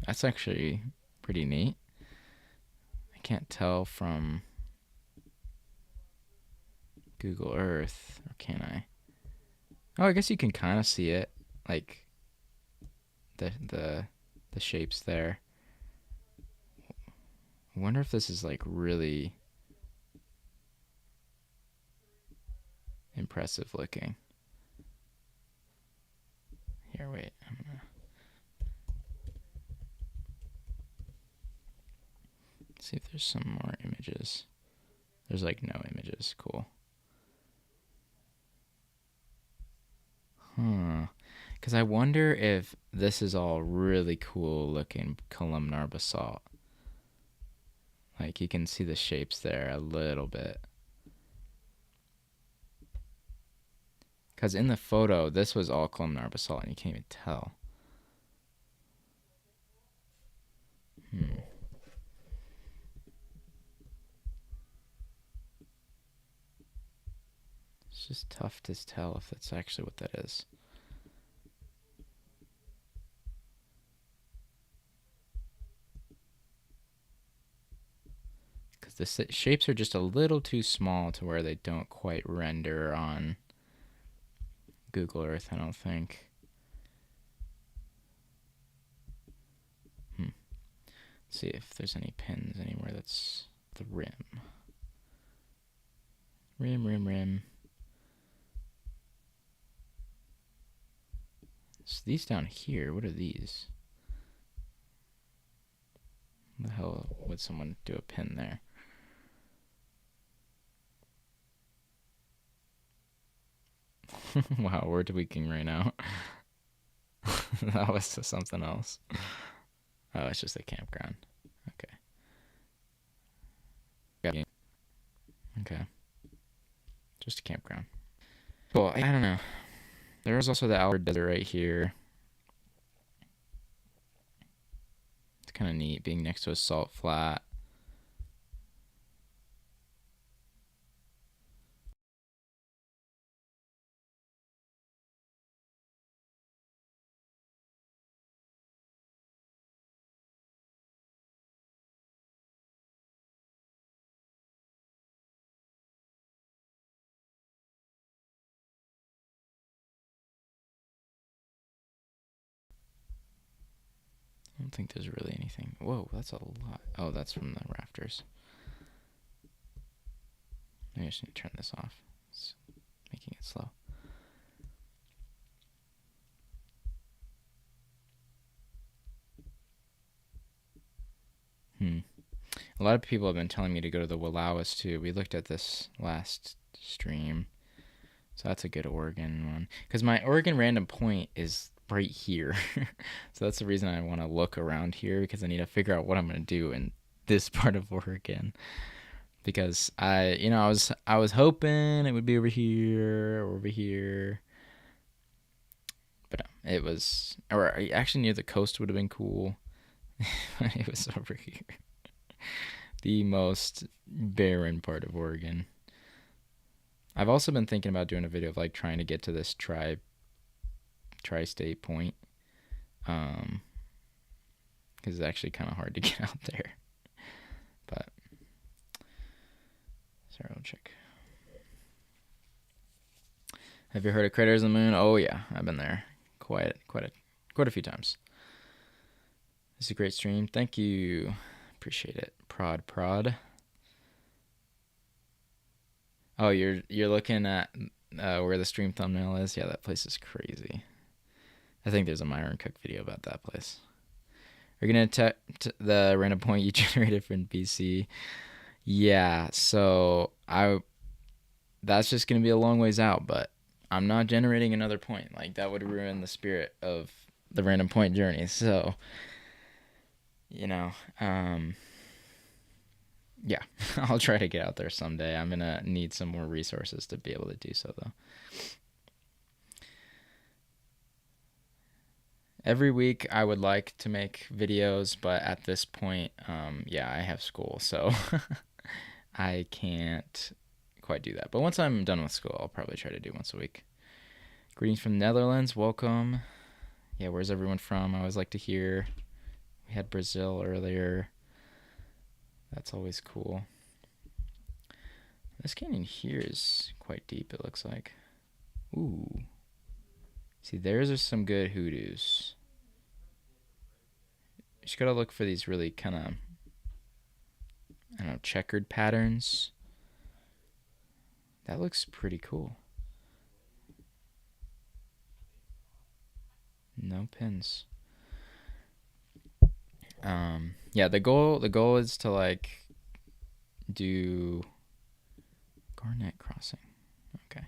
That's actually pretty neat. I can't tell from Google Earth, or can I? Oh, I guess you can kind of see it, like the shapes there. I wonder if this is like really impressive looking. Here, wait. I'm gonna see if there's some more images. There's like no images. Cool. Because I wonder if this is all really cool looking columnar basalt. Like you can see the shapes there a little bit. Because in the photo, this was all columnar basalt and you can't even tell. It's just tough to tell if that's actually what that is. Because the shapes are just a little too small to where they don't quite render on Google Earth, I don't think. Let's see if there's any pins anywhere that's the rim. Rim. So these down here, what are these? How the hell would someone do a pin there? Wow, we're tweaking right now. That was something else. Oh, it's just a campground. Okay. Yeah. Okay. Just a campground. Well, I don't know. There's also the Albert Desert right here. It's kind of neat being next to a salt flat. I don't think there's really anything. Whoa, that's a lot. Oh, that's from the rafters. Maybe I just need to turn this off. It's making it slow. A lot of people have been telling me to go to the Wallowas too. We looked at this last stream. So that's a good Oregon one. Because my Oregon random point is right here. So that's the reason I want to look around here, because I need to figure out what I'm going to do in this part of Oregon. Because I was hoping it would be over here or over here. But it was, or actually near the coast would have been cool. But it was over here. The most barren part of Oregon. I've also been thinking about doing a video of like trying to get to this tri-state point. Because it's actually kind of hard to get out there. But sorry, I'll check. Have you heard of Craters on the Moon? Oh yeah, I've been there quite a few times. This is a great stream. Thank you. Appreciate it. Prod. Oh, you're looking at where the stream thumbnail is? Yeah, that place is crazy. I think there's a Myron Cook video about that place. Are you going to the random point you generated from BC? Yeah, so that's just going to be a long ways out, but I'm not generating another point. Like, that would ruin the spirit of the random point journey. So, yeah, I'll try to get out there someday. I'm going to need some more resources to be able to do so, though. Every week I would like to make videos, but at this point, yeah, I have school, so I can't quite do that. But once I'm done with school, I'll probably try to do once a week. Greetings from the Netherlands. Welcome. Yeah, where's everyone from? I always like to hear. We had Brazil earlier. That's always cool. This canyon here is quite deep, it looks like. Ooh. See, there's some good hoodoos. You just gotta look for these really kind of, I don't know, checkered patterns. That looks pretty cool. No pins. Yeah, the goal is to like do Garnet Crossing. Okay.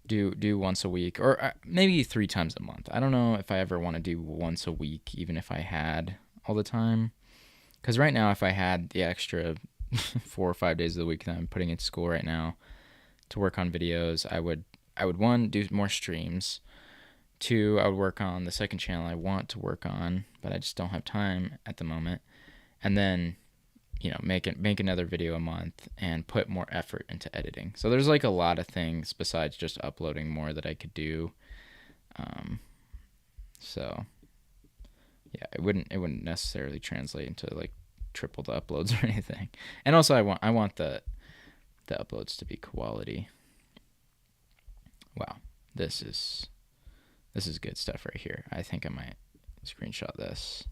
Do once a week, or maybe 3 times a month. I don't know if I ever want to do once a week, even if I had all the time. Because right now, if I had the extra 4 or 5 days of the week that I'm putting into school right now to work on videos, I would 1, do more streams. 2, I would work on the second channel I want to work on, but I just don't have time at the moment. And then, make another video a month and put more effort into editing. So there's like a lot of things besides just uploading more that I could do. So yeah, it wouldn't necessarily translate into like triple the uploads or anything. And also I want the uploads to be quality. Wow, this is good stuff right here. I think I might screenshot this.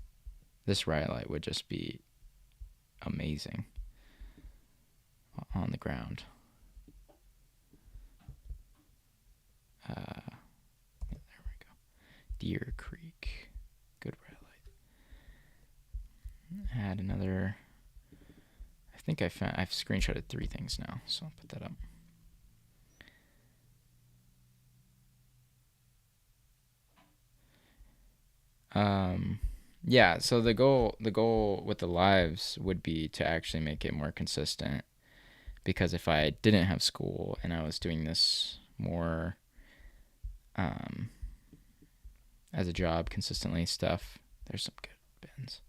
This rhyolite would just be amazing on the ground. There we go. Deer Creek. Good rhyolite. Add another. I think I've screenshotted 3 things now, so I'll put that up. Yeah, so the goal with the lives would be to actually make it more consistent, because if I didn't have school and I was doing this more um as a job consistently stuff, there's some good bins.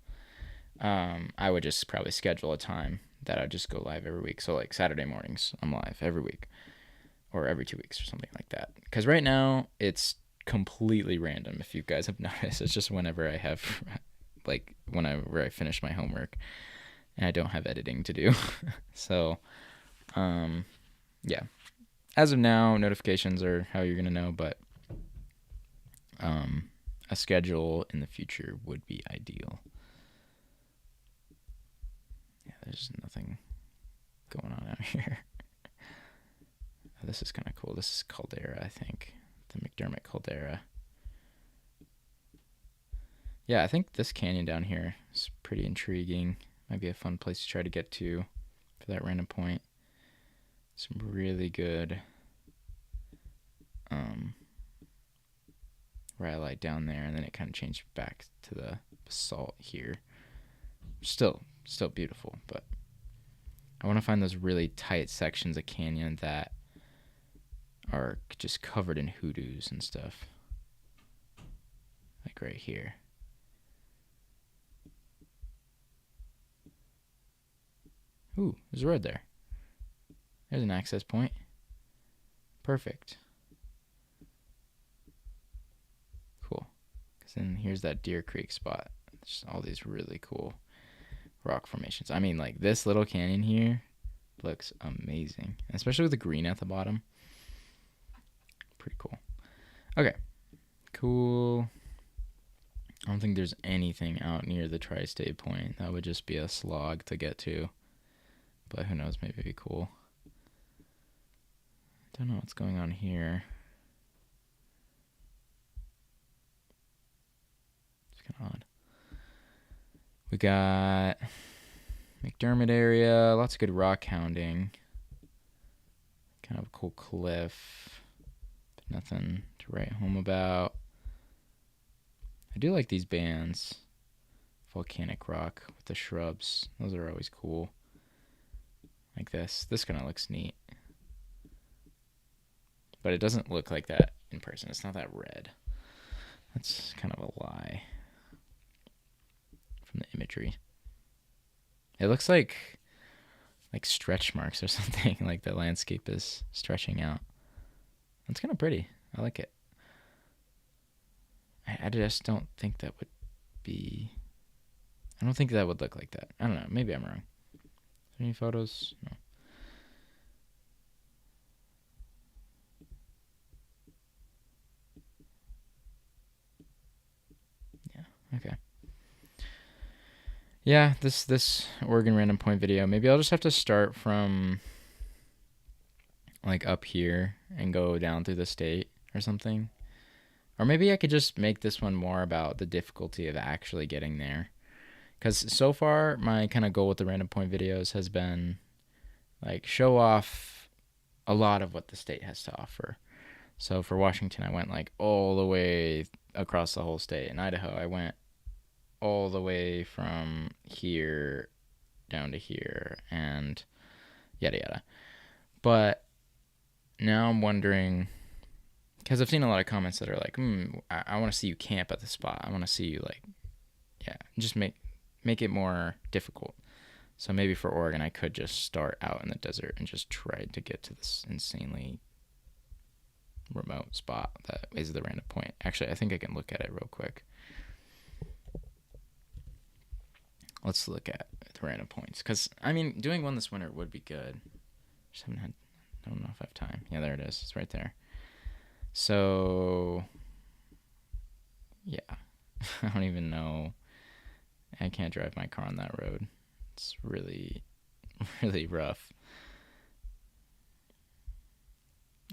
I would just probably schedule a time that I'd just go live every week. So like Saturday mornings, I'm live every week or every 2 weeks or something like that. Because right now it's completely random. If you guys have noticed, it's just whenever I have, like whenever I finish my homework and I don't have editing to do. So, yeah. As of now, notifications are how you're gonna know, but a schedule in the future would be ideal. Yeah, there's nothing going on out here. Oh, this is kind of cool. This is Caldera, I think. The McDermott Caldera. Yeah, I think this canyon down here is pretty intriguing. Might be a fun place to try to get to for that random point. Some really good rhyolite down there, and then it kind of changed back to the basalt here. Still beautiful, but I want to find those really tight sections of canyon that are just covered in hoodoos and stuff. Like right here. Ooh, there's a road there. There's an access point. Perfect. Cool. Because then here's that Deer Creek spot. There's all these really cool rock formations. I mean, like this little canyon here looks amazing, especially with the green at the bottom. Pretty cool. Okay, cool. I don't think there's anything out near the tri-state point. That would just be a slog to get to, but who knows, maybe it'd be cool. Don't know what's going on here. It's kind of odd. We got McDermott area, lots of good rock hounding. Kind of a cool cliff, but nothing to write home about. I do like these bands. Volcanic rock with the shrubs. Those are always cool. Like this. This kind of looks neat. But it doesn't look like that in person. It's not that red. That's kind of a lie from the imagery. It looks like stretch marks or something. Like the landscape is stretching out. It's kind of pretty. I like it. I just don't think that would be... I don't think that would look like that. I don't know. Maybe I'm wrong. Is there any photos? No. Yeah. Okay. Yeah, this Oregon random point video. Maybe I'll just have to start from like up here and go down through the state or something. Or maybe I could just make this one more about the difficulty of actually getting there. Because so far, my kind of goal with the random point videos has been like show off a lot of what the state has to offer. So for Washington, I went like all the way across the whole state. In Idaho, I went all the way from here down to here and yada yada. But now I'm wondering, because I've seen a lot of comments that are like, I want to see you camp at the spot. I want to see you just make it more difficult. So maybe for Oregon, I could just start out in the desert and just try to get to this insanely remote spot that is the random point. Actually, I think I can look at it real quick. Let's look at the random points. Because, I mean, doing one this winter would be good. I don't know if I have time. Yeah, there it is. It's right there. So, yeah. I don't even know. I can't drive my car on that road. It's really, really rough.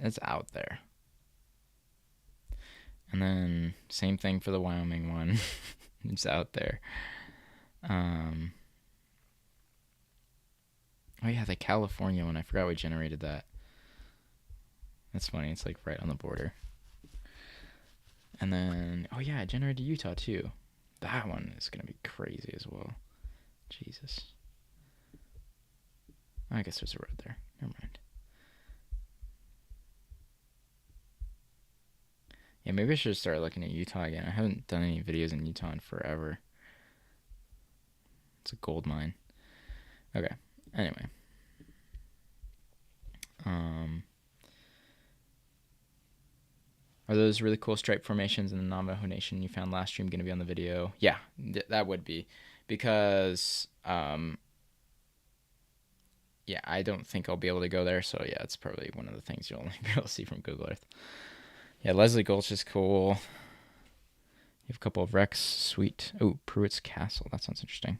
It's out there. And then, same thing for the Wyoming one. It's out there. Oh yeah, the California one. I forgot we generated that. That's funny. It's like right on the border. And then, oh yeah, I generated Utah too. That one is going to be crazy as well. Jesus. I guess there's a road there. Never mind. Yeah, maybe I should start looking at Utah again. I haven't done any videos in Utah in forever. It's a gold mine. Okay. Anyway. Are those really cool stripe formations in the Navajo Nation you found last stream going to be on the video? Yeah, that would be. Because, yeah, I don't think I'll be able to go there. So, yeah, it's probably one of the things you'll only be able to see from Google Earth. Yeah, Leslie Gulch is cool. You have a couple of wrecks. Sweet. Oh, Pruitt's Castle. That sounds interesting.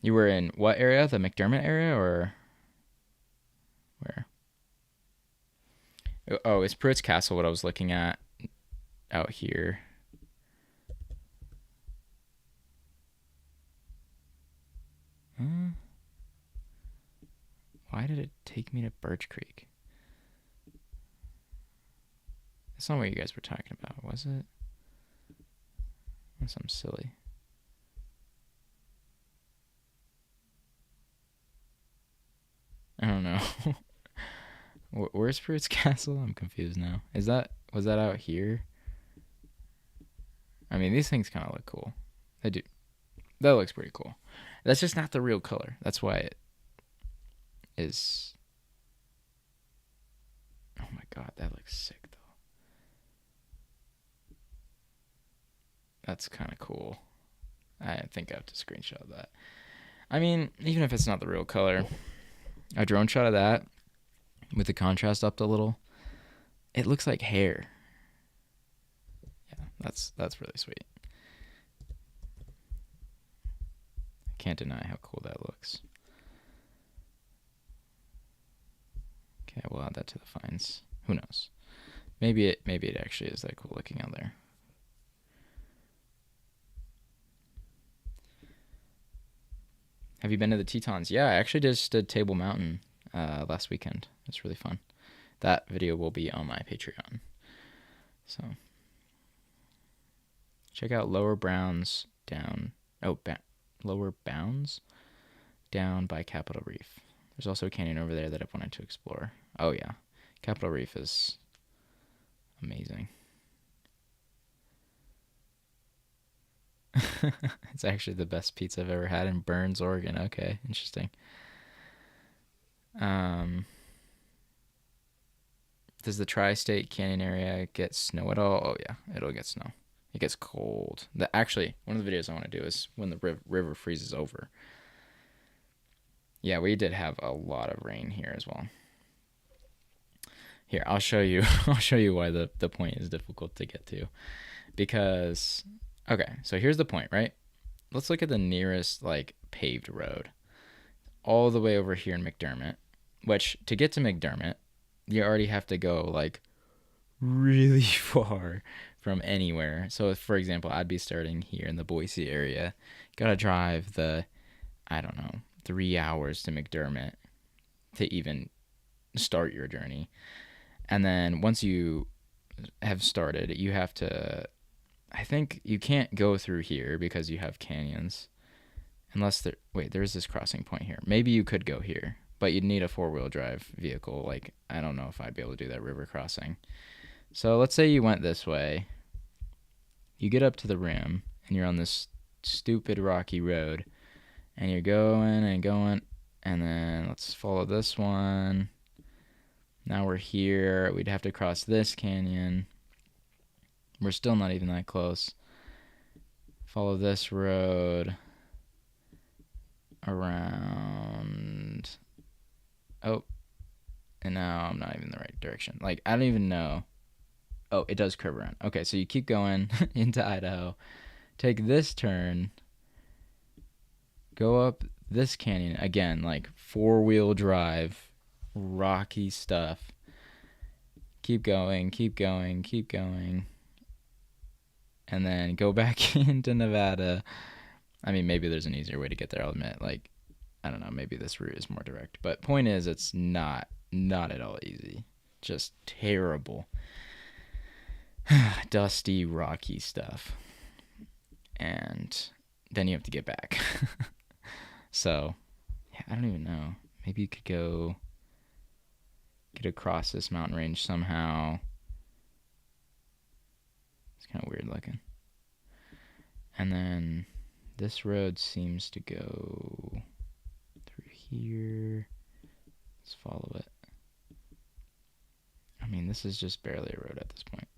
You were in what area? The McDermott area or where? Oh, it's Pruitt's Castle what I was looking at out here. Why did it take me to Birch Creek? That's not what you guys were talking about, was it? That's something silly. I don't know. Where's Pruitt's Castle? I'm confused now. Was that out here? I mean, these things kind of look cool. They do. That looks pretty cool. That's just not the real color. That's why it is. Oh my god, that looks sick though. That's kind of cool. I think I have to screenshot that. I mean, even if it's not the real color, a drone shot of that with the contrast upped a little, it looks like hair. Yeah, that's really sweet. Can't deny how cool that looks. Okay, we'll add that to the finds. Who knows? Maybe it actually is that cool looking out there. Have you been to the Tetons? Yeah, I actually just did Table Mountain last weekend. It's really fun. That video will be on my Patreon. So check out Lower Bounds down. Lower Bounds down by Capitol Reef. There's also a canyon over there that I've wanted to explore. Oh yeah, Capitol Reef is amazing. It's actually the best pizza I've ever had in Burns, Oregon. Okay, interesting. Does the Tri-State Canyon area get snow at all? Oh yeah, it'll get snow. It gets cold. Actually, one of the videos I want to do is when the river freezes over. Yeah, we did have a lot of rain here as well. Here, I'll show you. I'll show you why the point is difficult to get to. Because, okay, so here's the point, right? Let's look at the nearest, like, paved road. All the way over here in McDermott. Which, to get to McDermott, you already have to go, like, really far from anywhere. So, if, for example, I'd be starting here in the Boise area. Gotta drive the, I don't know, 3 hours to McDermott to even start your journey. And then once you have started, you have to, I think you can't go through here because you have canyons. Unless there's this crossing point here. Maybe you could go here, but you'd need a 4-wheel drive vehicle. Like, I don't know if I'd be able to do that river crossing. So let's say you went this way. You get up to the rim and you're on this stupid rocky road. And you're going and going, and then let's follow this one. Now we're here. We'd have to cross this canyon. We're still not even that close. Follow this road around. Oh, and now I'm not even in the right direction. Like, I don't even know. Oh, it does curve around. Okay, so you keep going into Idaho. Take this turn. Go up this canyon again, like 4-wheel drive, rocky stuff. Keep going, keep going, keep going. And then go back into Nevada. I mean, maybe there's an easier way to get there, I'll admit. Like, I don't know, maybe this route is more direct. But point is, it's not at all easy just terrible. Dusty, rocky stuff. And then you have to get back. So, yeah, I don't even know. Maybe you could go get across this mountain range somehow. It's kind of weird looking. And then this road seems to go through here. Let's follow it. I mean, this is just barely a road at this point.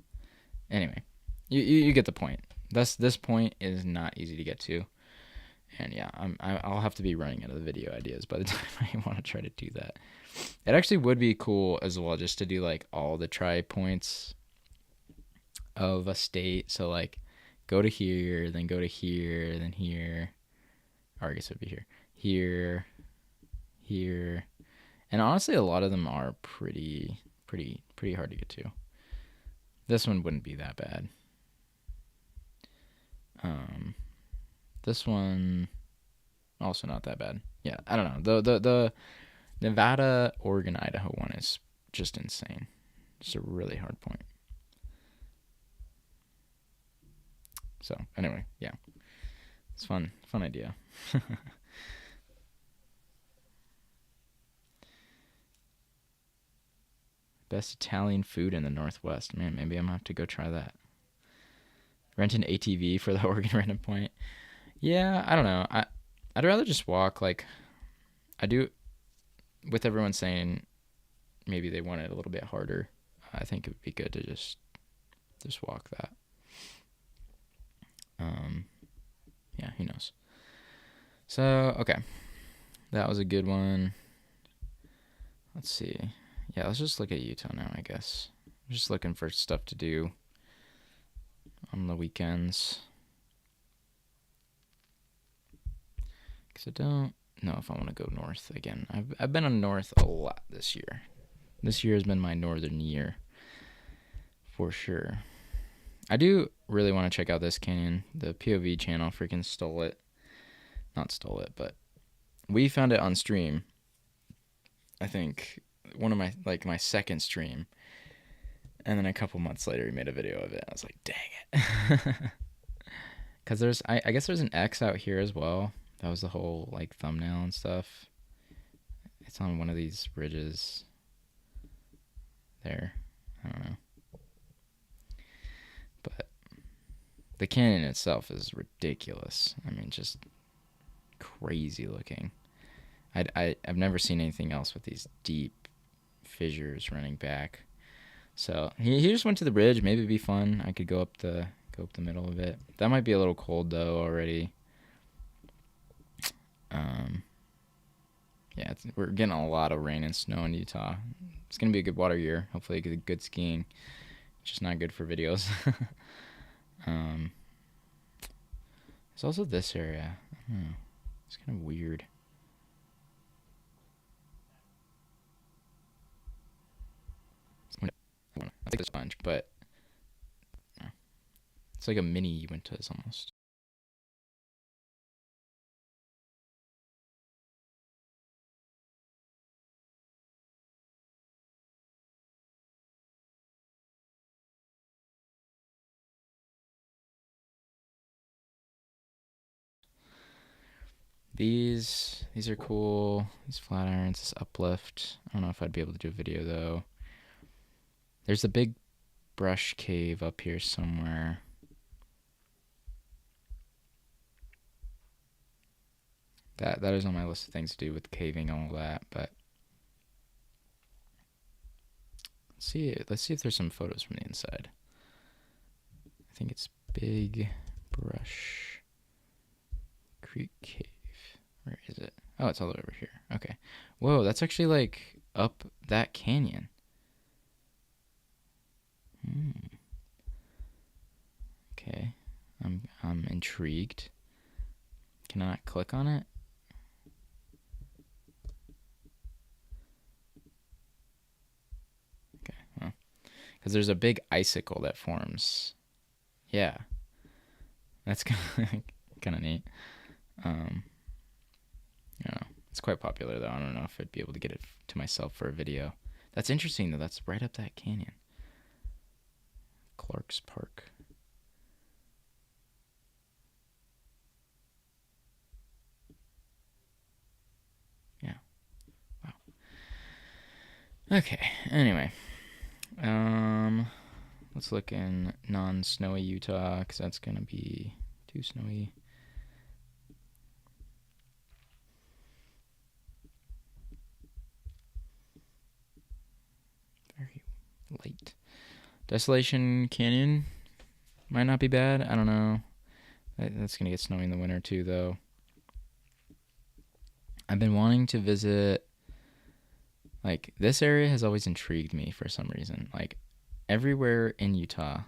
Anyway, you get the point. This point is not easy to get to. And yeah, I'll have to be running out of the video ideas by the time I want to try to do that. It actually would be cool as well just to do like all the try points of a state. So like go to here, then go to here, then here. Or I guess it would be here. Here. Here. And honestly, a lot of them are pretty hard to get to. This one wouldn't be that bad. This one also not that bad. Yeah, I don't know. The Nevada, Oregon, Idaho one is just insane. Just a really hard point. So anyway, yeah, it's fun idea. Best Italian food in the Northwest. Man, maybe I'm gonna have to go try that. Rent an ATV for the Oregon random point. Yeah, I don't know. I'd rather just walk. Like I do, with everyone saying maybe they want it a little bit harder. I think it would be good to just walk that. Yeah, who knows? So okay, that was a good one. Let's see. Yeah, let's just look at Utah now, I guess. I'm just looking for stuff to do on the weekends. Because I don't know if I want to go north again. I've been on north a lot this year. This year has been my northern year, for sure. I do really want to check out this canyon. The POV channel freaking stole it. Not stole it, but we found it on stream. I think one of my second stream. And then a couple months later, he made a video of it. I was like, dang it. Because I guess there's an X out here as well. That was the whole like thumbnail and stuff. It's on one of these ridges there. I don't know. But the canyon itself is ridiculous. I mean, just crazy looking. I've never seen anything else with these deep fissures running back. So he just went to the bridge. Maybe it'd be fun. I could go up the middle of it. That might be a little cold though already. Yeah, we're getting a lot of rain and snow in Utah. It's gonna be a good water year. Hopefully, good skiing. Just not good for videos. There's also this area. I don't know. It's kind of weird. I think it's a sponge, but no. It's like a mini Uintas almost. These are cool. These flat irons, this uplift. I don't know if I'd be able to do a video though. There's a big brush cave up here somewhere. That is on my list of things to do with caving and all that, but let's see if there's some photos from the inside. I think it's Big Brush Creek Cave. Where is it? Oh, it's all over here. Okay. Whoa, that's actually like up that canyon. Okay. I'm intrigued. Can I click on it? Okay, well, because there's a big icicle that forms. Yeah, that's kind of neat. I don't know. It's quite popular though. I don't know if I'd be able to get it to myself for a video. That's interesting, though. That's right up that canyon. Clark's Park. Yeah. Wow. Okay. Anyway. Let's look in non-snowy Utah, because that's going to be too snowy. Very light. Desolation Canyon might not be bad. I don't know. That's going to get snowy in the winter, too, though. I've been wanting to visit, like, this area has always intrigued me for some reason. Like, everywhere in Utah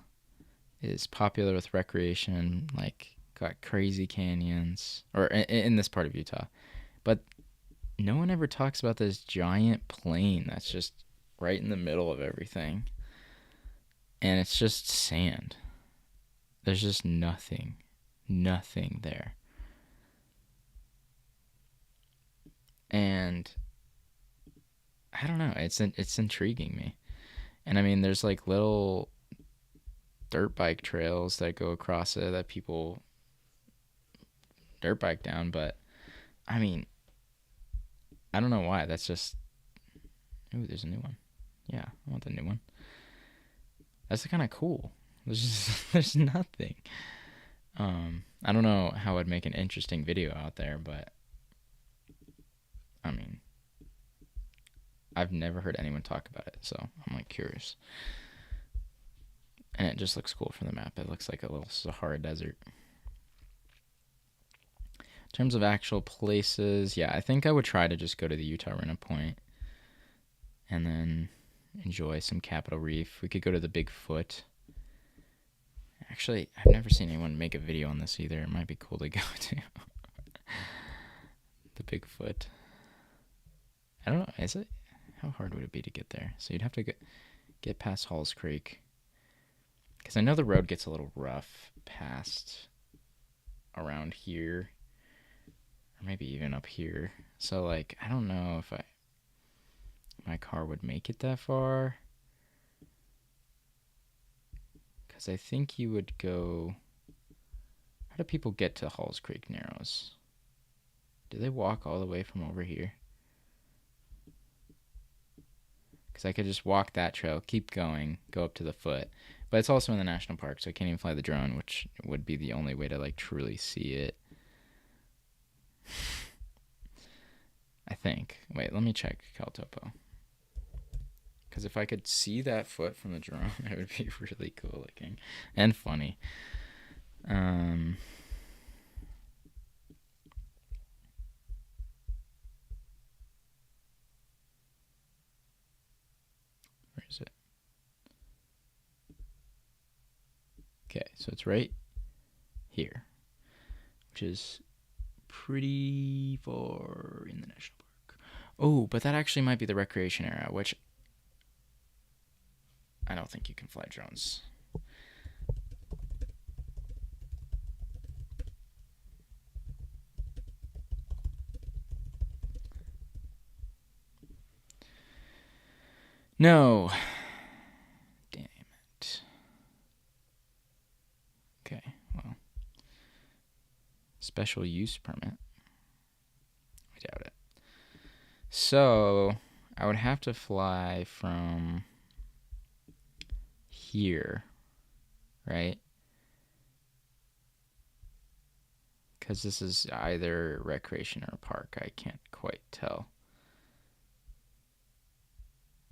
is popular with recreation, like, got crazy canyons, or in this part of Utah. But no one ever talks about this giant plain that's just right in the middle of everything. And it's just sand. There's just nothing there. And I don't know, it's intriguing me. And I mean, there's like little dirt bike trails that go across it that people dirt bike down, but I mean, I don't know why. That's just, ooh, there's a new one. Yeah, I want the new one. That's kind of cool. There's nothing. I don't know how I'd make an interesting video out there, but I mean, I've never heard anyone talk about it, so I'm like curious. And it just looks cool from the map. It looks like a little Sahara desert. In terms of actual places, yeah, I think I would try to just go to the Utah Rena Point and then enjoy some Capitol Reef. We could go to the Bigfoot. Actually, I've never seen anyone make a video on this either. It might be cool to go to. The Bigfoot. I don't know. Is it? How hard would it be to get there? So you'd have to get past Halls Creek. Because I know the road gets a little rough past around here. Or maybe even up here. So, like, I don't know if my car would make it that far. Because I think you would go... How do people get to Halls Creek Narrows? Do they walk all the way from over here? Because I could just walk that trail, keep going, go up to the foot. But it's also in the national park, so I can't even fly the drone, which would be the only way to, like, truly see it. I think. Wait, let me check CalTopo. Because if I could see that foot from the drone, it would be really cool looking and funny. Where is it? Okay, so it's right here, which is pretty far in the national park. Oh, but that actually might be the recreation area, which I don't think you can fly drones. No. Damn it. Okay, well. Special use permit. I doubt it. So, I would have to fly from here, right? Because this is either recreation or park. I can't quite tell.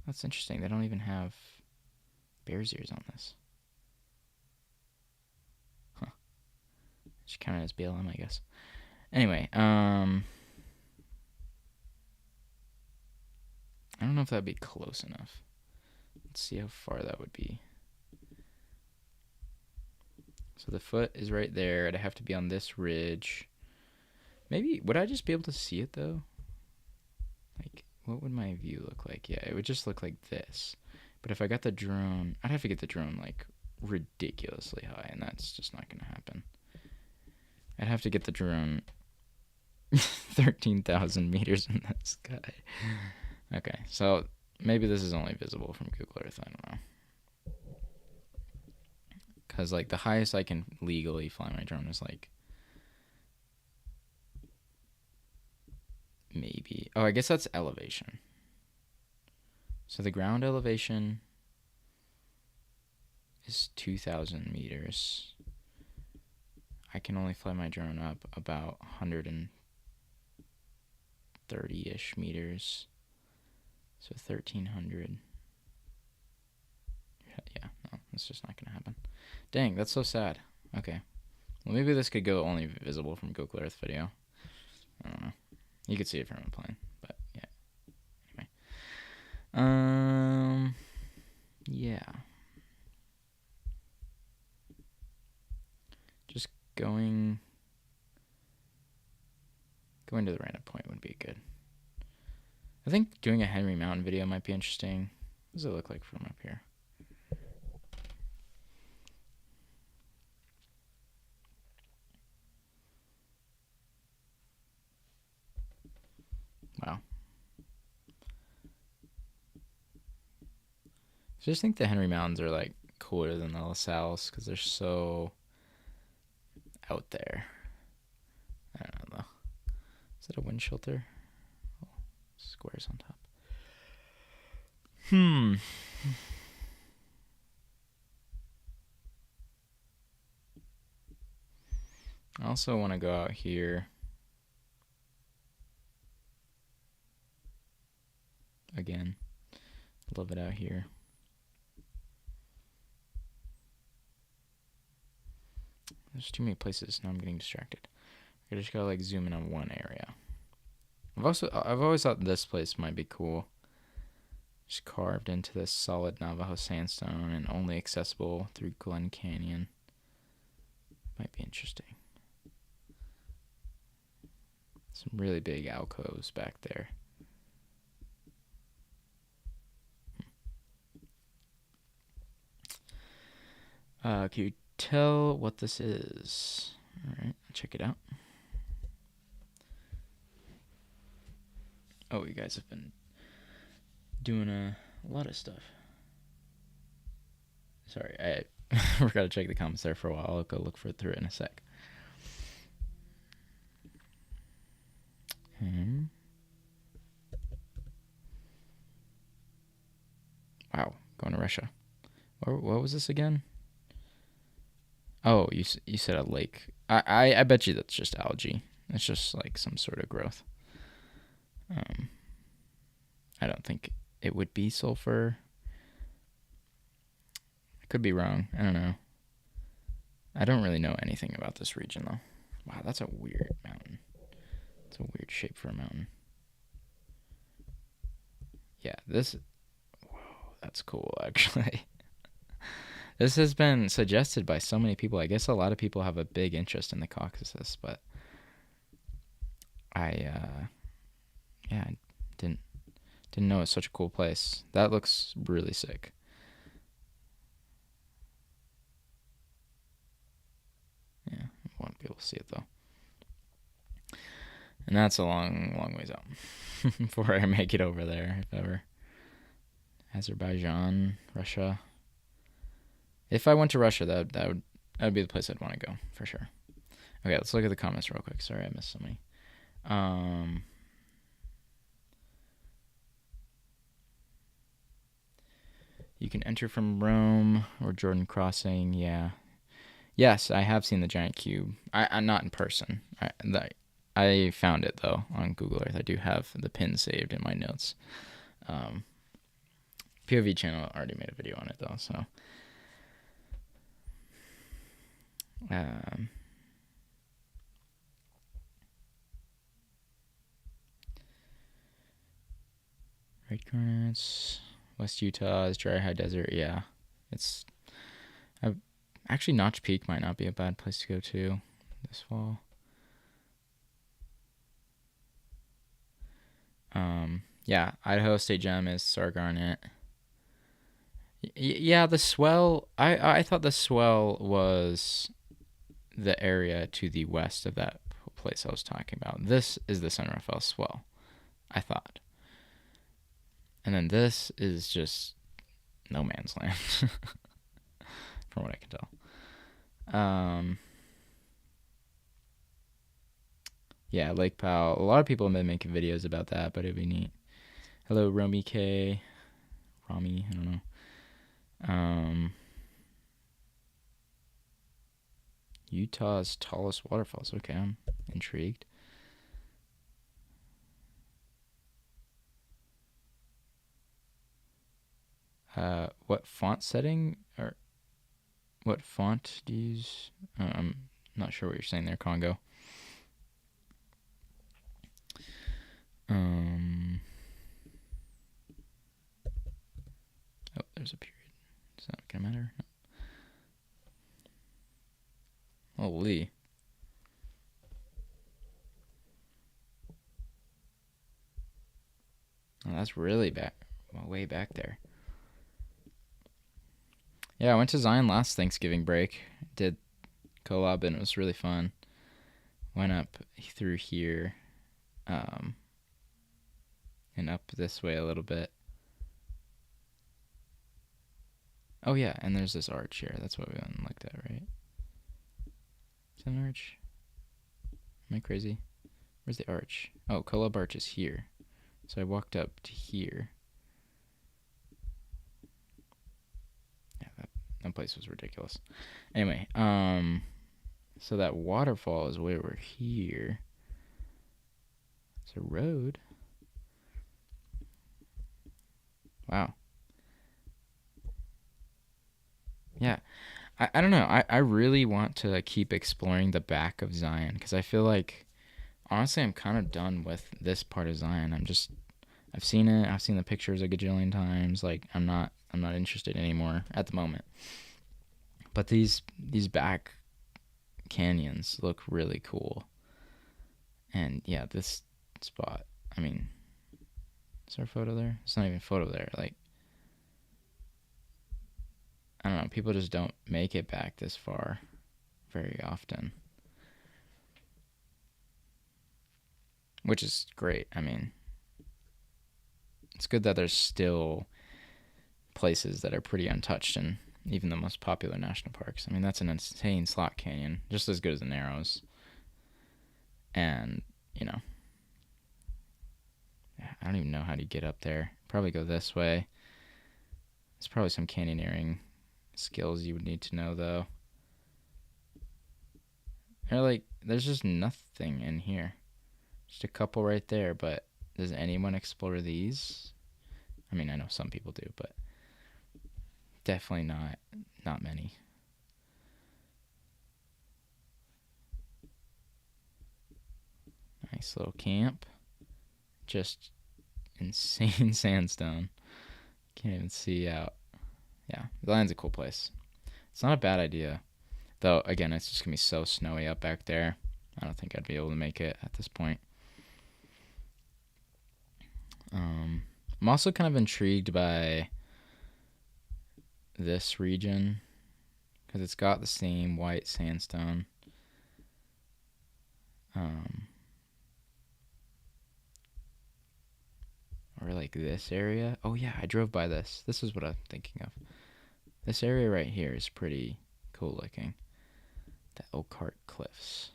That's interesting. They don't even have bear's ears on this. Huh. Just count it as BLM, I guess. Anyway, I don't know if that'd be close enough. Let's see how far that would be. So the foot is right there. I'd have to be on this ridge. Maybe, would I just be able to see it, though? Like, what would my view look like? Yeah, it would just look like this. But if I got the drone, I'd have to get the drone, like, ridiculously high, and that's just not going to happen. I'd have to get the drone 13,000 meters in the sky. Okay, so maybe this is only visible from Google Earth. I don't know. Because, like, the highest I can legally fly my drone is, like, maybe... Oh, I guess that's elevation. So the ground elevation is 2,000 meters. I can only fly my drone up about 130-ish meters. So 1,300. Yeah, no, that's just not going to happen. Dang, that's so sad. Okay. Well, maybe this could go only visible from Google Earth video. I don't know. You could see it from a plane, but yeah. Anyway. Yeah. Just going to the random point would be good. I think doing a Henry Mountain video might be interesting. What does it look like from up here? Wow. I just think the Henry Mountains are like cooler than the La Salles because they're so out there. I don't know though. Is that a wind shelter? Oh, squares on top. I also want to go out here again. Love it out here. There's too many places. Now I'm getting distracted. I just gotta like zoom in on one area. I've always thought this place might be cool. Just carved into this solid Navajo sandstone and only accessible through Glen Canyon. Might be interesting. Some really big alcoves back there. Can you tell what this is? All right, check it out. Oh, you guys have been doing a lot of stuff. Sorry, I forgot to check the comments there for a while. I'll go look through it in a sec. Wow, going to Russia. What was this again? Oh, you said a lake. I bet you that's just algae. It's just like some sort of growth. I don't think it would be sulfur. I could be wrong. I don't know. I don't really know anything about this region though. Wow, that's a weird mountain. It's a weird shape for a mountain. Yeah, whoa, that's cool actually. This has been suggested by so many people. I guess a lot of people have a big interest in the Caucasus, but I didn't know it's such a cool place. That looks really sick. Yeah, I won't be able to see it though. And that's a long ways out before I make it over there, if ever. Azerbaijan, Russia. If I went to Russia, that would be the place I'd want to go for sure. Okay, let's look at the comments real quick. Sorry, I missed so many. You can enter from Rome or Jordan Crossing. Yeah. Yes, I have seen the giant cube. I'm not in person. I found it though on Google Earth. I do have the pin saved in my notes. POV channel already made a video on it though, so. Red coordinates. West Utah is dry high desert. Yeah, actually Notch Peak might not be a bad place to go to this fall. Yeah, Idaho State Gem is Sar Garnet. Yeah, the swell. I thought the swell was the area to the west of that place I was talking about. This is the San Rafael swell, I thought. And then this is just no man's land, from what I can tell. Yeah, Lake Powell. A lot of people have been making videos about that, but it'd be neat. Hello, Romy K. Rami, I don't know. Utah's tallest waterfalls. Okay, I'm intrigued. What font setting or what font do you use? I'm not sure what you're saying there, Congo. Oh, there's a period. Is that gonna matter? No. Holy. Oh, that's really back, well, way back there. Yeah, I went to Zion last Thanksgiving break. Did collab and it was really fun. Went up through here, and up this way a little bit. Oh yeah, and there's this arch here. That's what we went and looked at, right? Is that an arch? Am I crazy? Where's the arch? Oh, Collab Arch is here. So I walked up to here. Yeah, that place was ridiculous. Anyway, so that waterfall is way over here. It's a road. Wow. Yeah. I don't know. I really want to keep exploring the back of Zion because I feel like, honestly, I'm kind of done with this part of Zion. I've seen it. I've seen the pictures a gajillion times. Like, I'm not interested anymore at the moment. But these back canyons look really cool. And yeah, this spot, I mean, is there a photo there? It's not even a photo there. Like, I don't know. People just don't make it back this far very often. Which is great. I mean, it's good that there's still places that are pretty untouched in even the most popular national parks. I mean, that's an insane slot canyon, just as good as the Narrows. And, you know, I don't even know how to get up there. Probably go this way. There's probably some canyoneering skills you would need to know, though. Or, like, there's just nothing in here. Just a couple right there, but does anyone explore these? I mean, I know some people do, but definitely not many. Nice little camp. Just insane sandstone. Can't even see out. Yeah, Zion's a cool place. It's not a bad idea. Though, again, it's just going to be so snowy up back there. I don't think I'd be able to make it at this point. I'm also kind of intrigued by this region because it's got the same white sandstone. Or like this area. Oh yeah, I drove by this. This is what I'm thinking of. This area right here is pretty cool looking. The Oakheart Cliffs.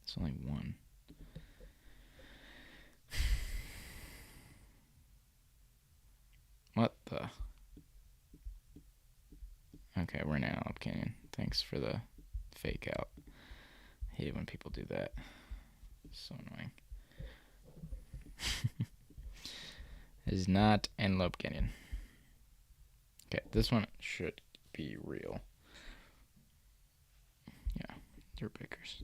It's only one. What the? Okay, we're in Antelope Canyon. Thanks for the fake out. I hate when people do that. It's so annoying. It is not Antelope Canyon. Okay, this one should be real. Yeah, dirt pickers.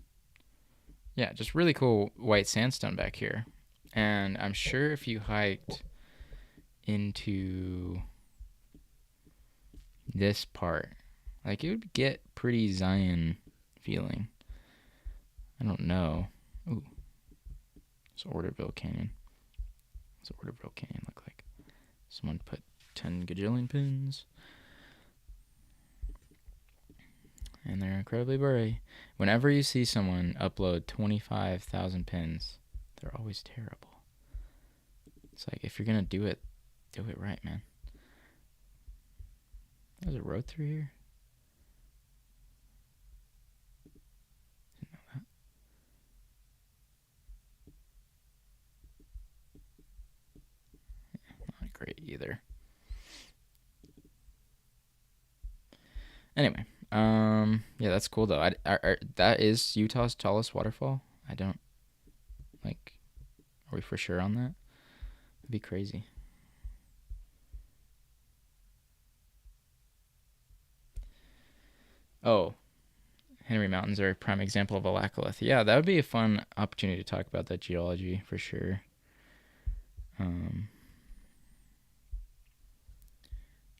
Yeah, just really cool white sandstone back here. And I'm sure if you hiked into this part, like, it would get pretty Zion feeling. I don't know. Ooh. It's Orderville Canyon. What's Orderville Canyon look like? Someone put 10 gajillion pins. and they're incredibly blurry. Whenever you see someone upload 25,000 pins, they're always terrible. It's like, if you're gonna do it right, man. There's a road through here. Didn't know that. Not great either. Anyway, yeah, that's cool though. That is Utah's tallest waterfall. I don't like. Are we for sure on that? It'd be crazy. Oh, Henry Mountains are a prime example of a laccolith. Yeah, that would be a fun opportunity to talk about that geology for sure.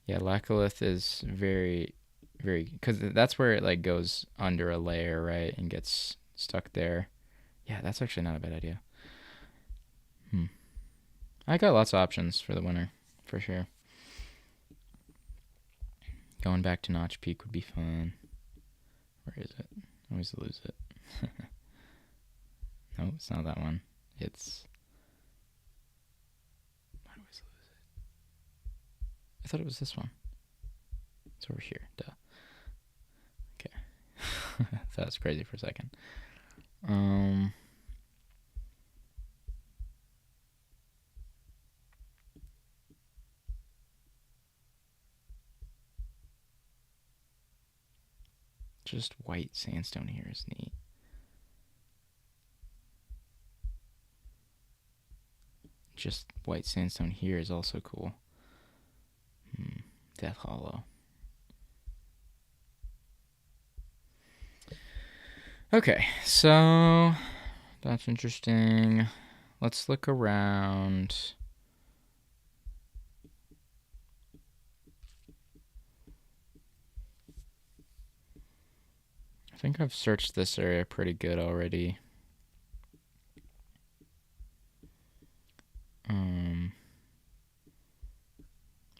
Yeah, laccolith is very, very, because that's where it like goes under a layer, right, and gets stuck there. Yeah, that's actually not a bad idea. I got lots of options for the winter, for sure. Going back to Notch Peak would be fun. Where is it? I always lose it. No, it's not that one. It's... I always lose it. I thought it was this one. It's over here. Duh. Okay. That was crazy for a second. Just white sandstone here is neat. Just white sandstone here is also cool. Death Hollow. Okay, so that's interesting. Let's look around. I think I've searched this area pretty good already.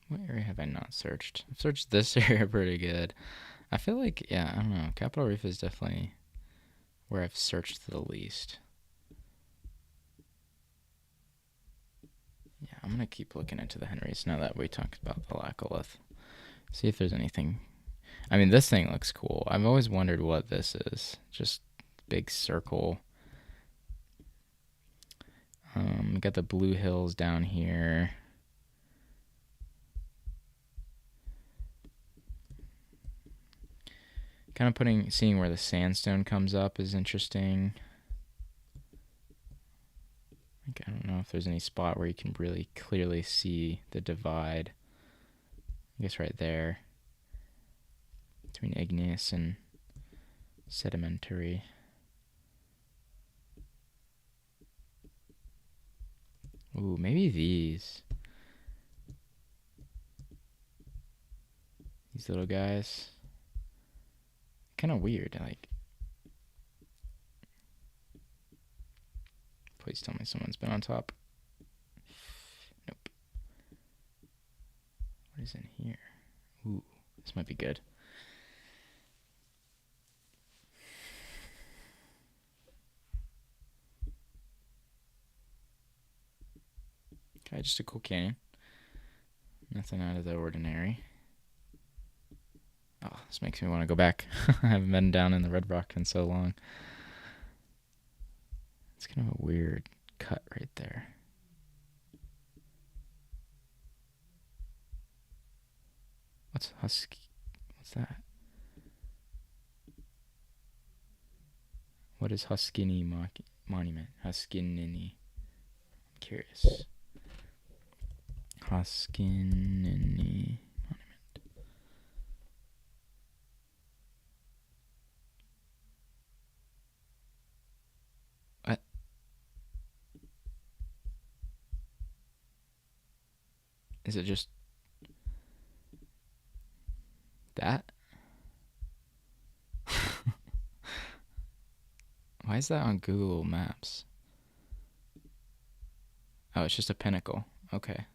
What area have I not searched? I've searched this area pretty good. I feel like, yeah, I don't know. Capitol Reef is definitely where I've searched the least. Yeah, I'm going to keep looking into the Henrys now that we talked about the laccolith. See if there's anything. I mean, this thing looks cool. I've always wondered what this is. Just big circle. We got the Blue Hills down here. Kind of seeing where the sandstone comes up is interesting. I don't know if there's any spot where you can really clearly see the divide. I guess right there. Between igneous and sedimentary. Ooh, maybe these. These little guys. Kind of weird, like. Please tell me someone's been on top. Nope. What is in here? Ooh, this might be good. Okay, just a cool canyon. Nothing out of the ordinary. Oh, this makes me want to go back. I haven't been down in the Red Rock in so long. It's kind of a weird cut right there. What's husky? What's that? What is Huskinny Monument? Huskinny. I'm curious. Huskinny Monument. What? Is it just that? Why is that on Google Maps? Oh, it's just a pinnacle. Okay.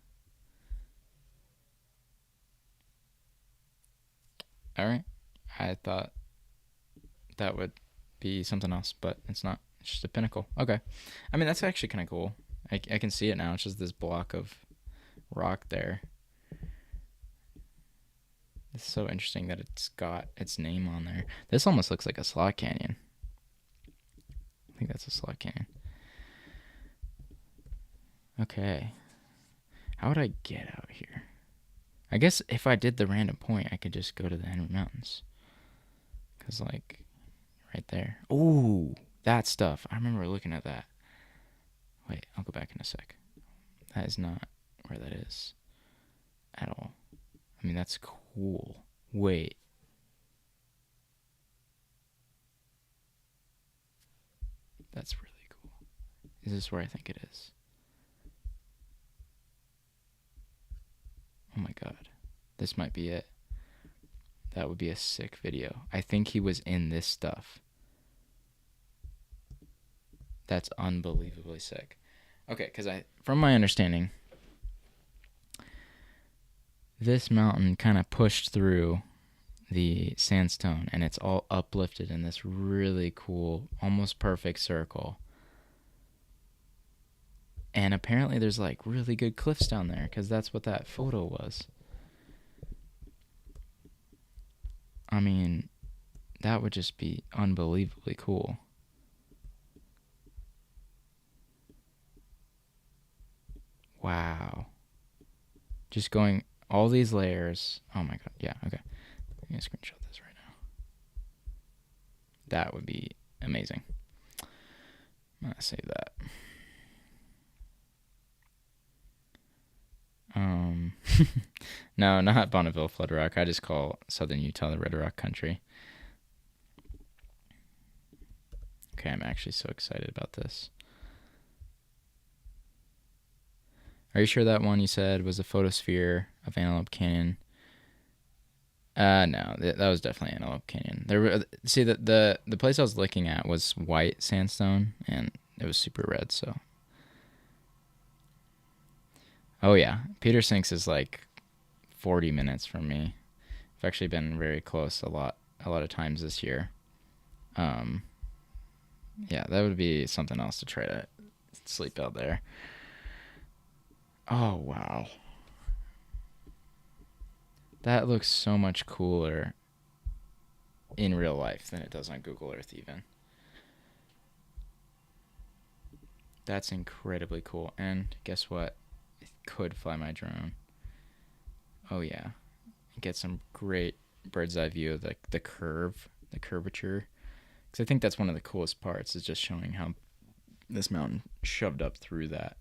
Alright. I thought that would be something else, but it's not. It's just a pinnacle. Okay. I mean, that's actually kind of cool. I can see it now. It's just this block of rock there. It's so interesting that it's got its name on there. This almost looks like a slot canyon. I think that's a slot canyon. Okay. How would I get out here? I guess if I did the random point, I could just go to the Henry Mountains. Because, like, right there. Ooh, that stuff. I remember looking at that. Wait, I'll go back in a sec. That is not where that is at all. I mean, that's cool. Wait. That's really cool. Is this where I think it is? Oh my god. This might be it. That would be a sick video. I think he was in this stuff. That's unbelievably sick. Okay, because from my understanding, this mountain kind of pushed through the sandstone, and it's all uplifted in this really cool, almost perfect circle. And apparently there's like really good cliffs down there, because that's what that photo was. I mean, that would just be unbelievably cool. Wow. Just going all these layers. Oh my god. Yeah, okay. I'm going to screenshot this right now. That would be amazing. I'm going to save that. No, not Bonneville Flood Rock. I just call southern Utah the Red Rock Country. Okay, I'm actually so excited about this. Are you sure that one you said was a photosphere of Antelope Canyon? No, that was definitely Antelope Canyon. See, the place I was looking at was white sandstone, and it was super red, so. Oh yeah, Peter Sinks is like 40 minutes from me. I've actually been very close a lot of times this year. Yeah, that would be something else to try to sleep out there. Oh wow. That looks so much cooler in real life than it does on Google Earth even. That's incredibly cool. And guess what? It could fly my drone. Oh yeah. Get some great bird's eye view of the curvature. Because I think that's one of the coolest parts, is just showing how this mountain shoved up through that.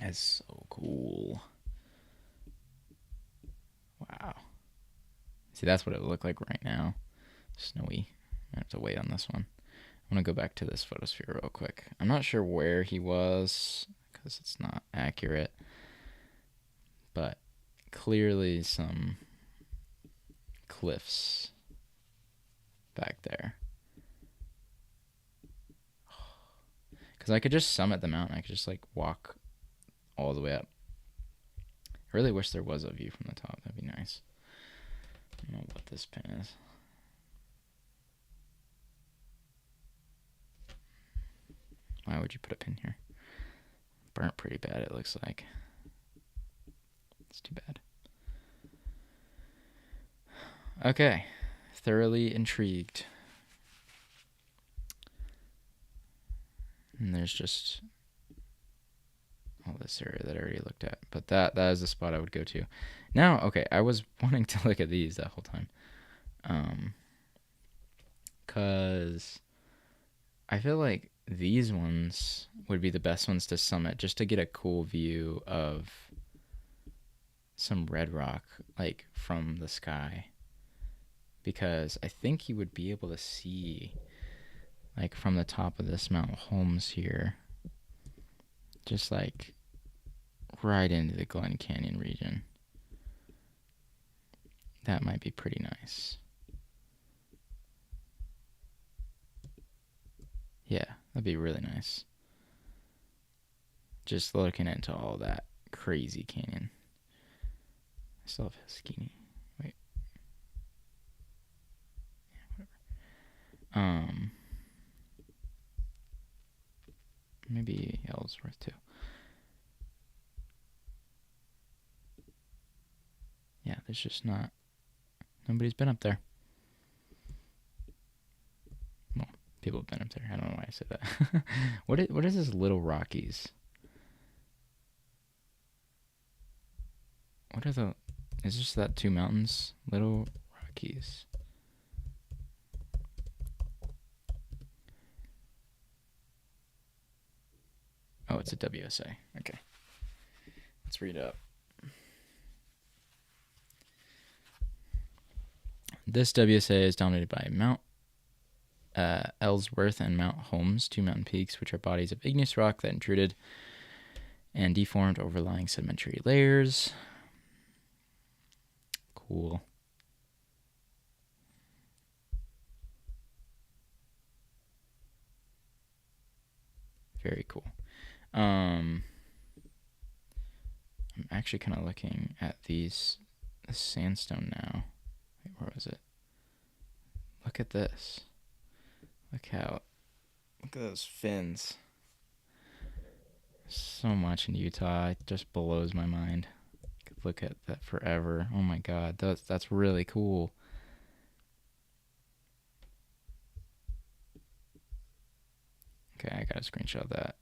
That's so cool. Wow. See, that's what it would look like right now. Snowy. I have to wait on this one. I'm going to go back to this photosphere real quick. I'm not sure where he was, because it's not accurate. But clearly some cliffs back there. Because I could just summit the mountain. I could just like walk all the way up. I really wish there was a view from the top. That'd be nice. I don't know what this pin is. Why would you put a pin here? Burnt pretty bad, it looks like. It's too bad. Okay. Thoroughly intrigued. And there's just all this area that I already looked at. But that is the spot I would go to. Now, okay, I was wanting to look at these that whole time. Because I feel like these ones would be the best ones to summit, just to get a cool view of some red rock, like, from the sky. Because I think you would be able to see, like, from the top of this Mount Holmes here, just, like, right into the Glen Canyon region. That might be pretty nice. Yeah, that'd be really nice. Just looking into all that crazy canyon. I still have skinny. Wait. Yeah, whatever. Maybe Ellsworth too. Yeah, there's just not. Nobody's been up there. Well, people have been up there. I don't know why I said that. What is this Little Rockies? What are the... Is this that two mountains? Little Rockies. Oh, it's a WSA. Okay. Let's read up. This WSA is dominated by Mount Ellsworth and Mount Holmes, two mountain peaks, which are bodies of igneous rock that intruded and deformed overlying sedimentary layers. Cool. Very cool. I'm actually kind of looking at this sandstone now. Wait, where was it? Look at this. Look at those fins. So much in Utah, it just blows my mind. I could look at that forever. Oh my god, that's really cool. Okay, I gotta screenshot that.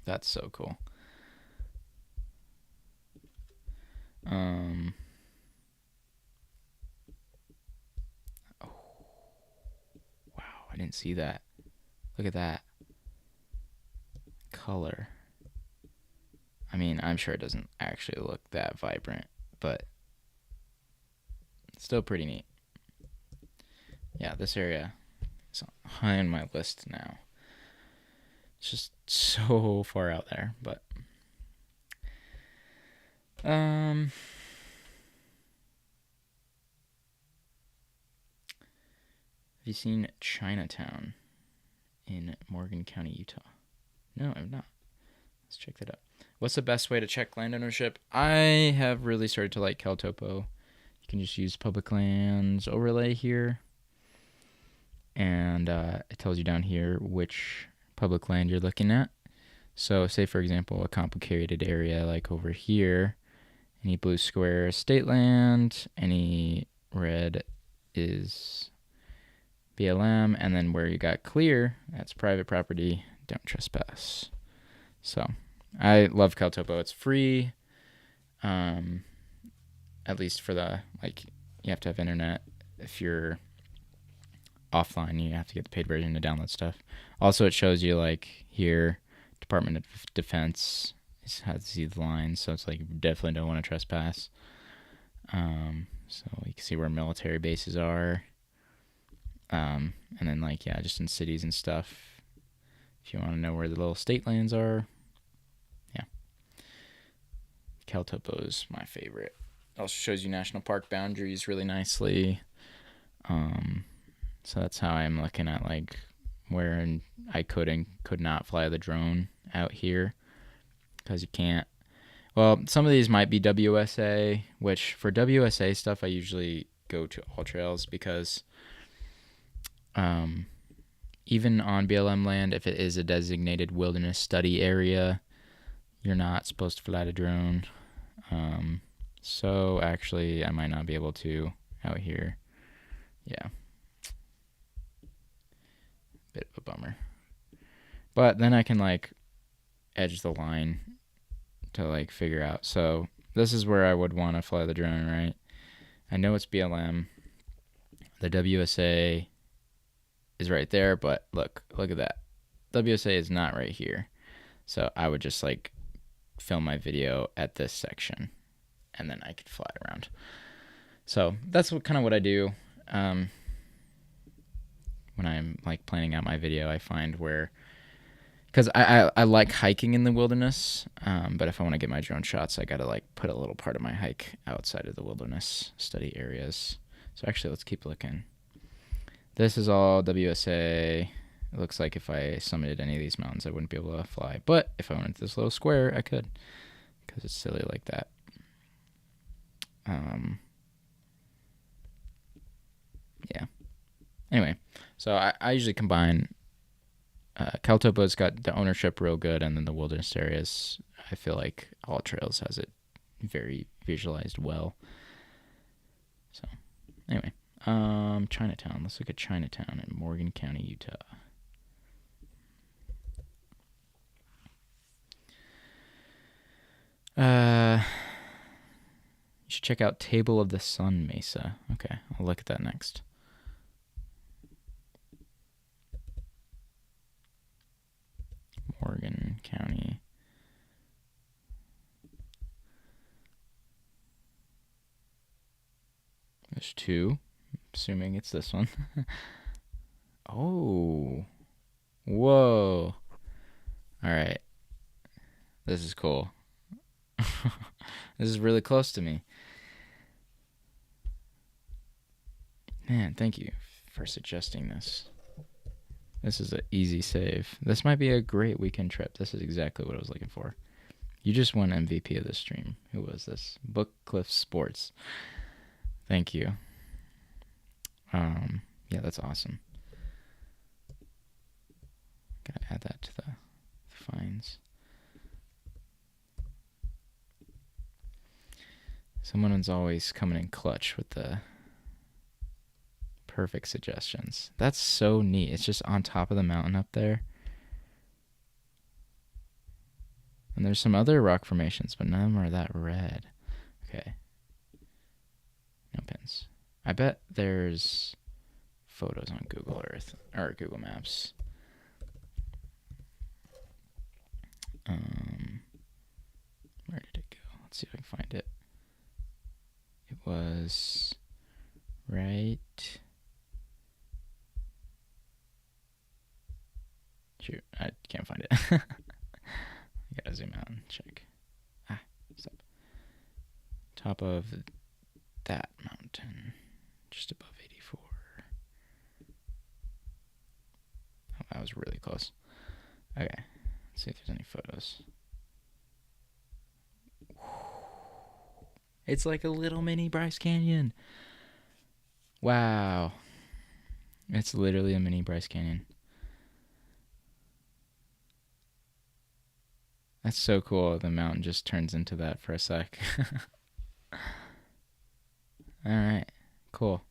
That's so cool. Oh, wow, I didn't see that. Look at that color. I mean, I'm sure it doesn't actually look that vibrant, but it's still pretty neat. Yeah, this area is high on my list now. It's just so far out there, but have you seen Chinatown in Morgan County, Utah? No, I've not. Let's check that out. What's the best way to check land ownership? I have really started to like CalTopo. You can just use public lands overlay here, and it tells you down here which public land you're looking at. So say, for example, a complicated area like over here, any blue square is state land, any red is BLM, and then where you got clear, that's private property, don't trespass. So I love CalTopo. It's free, at least for the, like, you have to have internet. If you're offline, you have to get the paid version to download stuff. Also, it shows you, like, here, Department of Defense has these lines, so it's like you definitely don't want to trespass. So you can see where military bases are. And then, like, yeah, just in cities and stuff. If you want to know where the little state lands are. Yeah. CalTopo is my favorite. It also shows you national park boundaries really nicely. So that's how I'm looking at, like, where I could and could not fly the drone out here. Because you can't. Well, some of these might be WSA, which for WSA stuff, I usually go to All Trails because even on BLM land, if it is a designated wilderness study area, you're not supposed to fly a drone. So actually, I might not be able to out here. Yeah. Bit of a bummer. But then I can, like, edge the line to, like, figure out. So this is where I would want to fly the drone, right? I know it's BLM. The WSA is right there, but look at that. WSA is not right here. So I would just, like, film my video at this section, and then I could fly around. So that's kind of what I do. When I'm, like, planning out my video, I find where, because I like hiking in the wilderness, but if I want to get my drone shots, I gotta, like, put a little part of my hike outside of the wilderness study areas. So actually, let's keep looking. This is all WSA. It looks like if I summited any of these mountains, I wouldn't be able to fly. But if I went into this little square, I could, because it's silly like that. Yeah. Anyway, so I usually combine Caltopa's got the ownership real good, and then the wilderness areas, I feel like All Trails has it very visualized well. So, anyway, Chinatown. Let's look at Chinatown in Morgan County, Utah. You should check out Table of the Sun Mesa. Okay, I'll look at that next. Morgan County. There's two. Assuming it's this one. Oh. Whoa. Alright. This is cool. This is really close to me. Man, thank you for suggesting this. This is an easy save. This might be a great weekend trip. This is exactly what I was looking for. You just won MVP of this stream. Who was this? Bookcliff Sports. Thank you. Yeah, that's awesome. Gotta add that to the finds. Someone's always coming in clutch with the perfect suggestions. That's so neat. It's just on top of the mountain up there. And there's some other rock formations, but none of them are that red. Okay. No pins. I bet there's photos on Google Earth or Google Maps. Where did it go? Let's see if I can find it. It was right. Shoot, I can't find it. I gotta zoom out and check. Stop. Top of that mountain, just above 84. Oh, that was really close. Okay, let's see if there's any photos. It's like a little mini Bryce Canyon. Wow. It's literally a mini Bryce Canyon. That's so cool. The mountain just turns into that for a sec. Alright. Cool.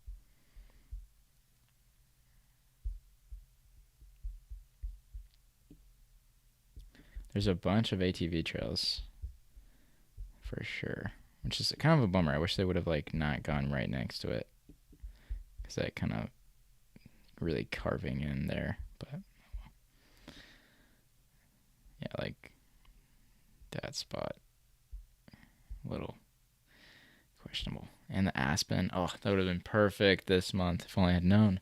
There's a bunch of ATV trails. For sure. Which is kind of a bummer. I wish they would have like not gone right next to it. Because that kind of really carving in there. But yeah, like that spot. Little questionable. And the Aspen. Oh, that would have been perfect this month if only I had known.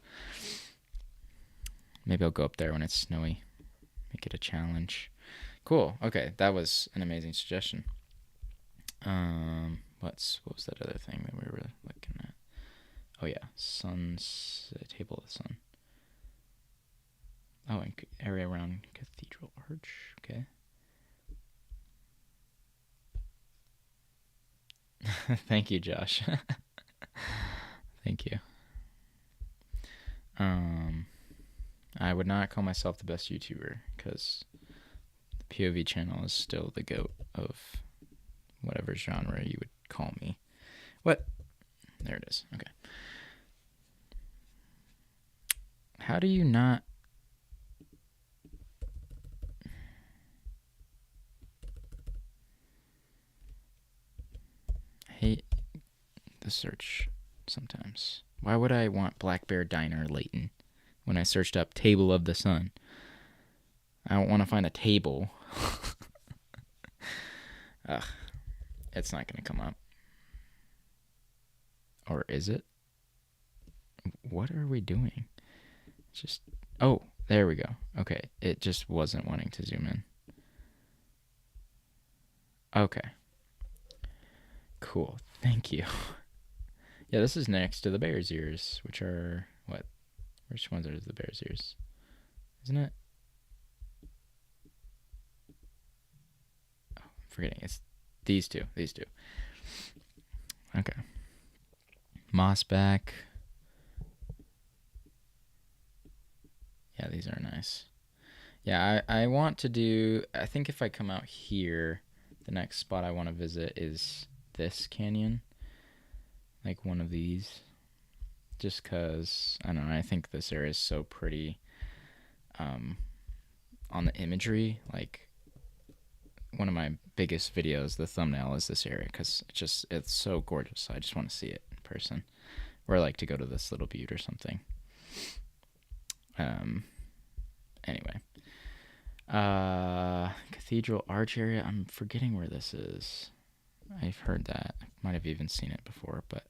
Maybe I'll go up there when it's snowy. Make it a challenge. Cool. Okay, that was an amazing suggestion. What was that other thing that we were looking at? Oh yeah, Table of the Sun. Oh, and area around Cathedral Arch. Okay. Thank you, Josh. Thank you. I would not call myself the best YouTuber because the POV channel is still the GOAT of whatever genre you would call me. What? There it is. Okay. How do you not... I hate the search sometimes. Why would I want Black Bear Diner Layton when I searched up Table of the Sun? I don't want to find a table. Ugh. It's not going to come up. Or is it? What are we doing? Just... Oh, there we go. Okay. It just wasn't wanting to zoom in. Okay. Cool. Thank you. Yeah, this is next to the Bear's Ears, which are... What? Which ones are the Bear's Ears? Isn't it? Oh, I'm forgetting. It's these two. These two. Okay. Mossback. Yeah, these are nice. Yeah, I want to do... I think if I come out here, the next spot I want to visit is this canyon. Like one of these. Just because, I don't know, I think this area is so pretty. On the imagery, like one of my biggest videos, the thumbnail is this area because it's so gorgeous. I just want to see it in person. Or I like to go to this little butte or something. Anyway. Cathedral Arch area. I'm forgetting where this is. I've heard that. I might have even seen it before, but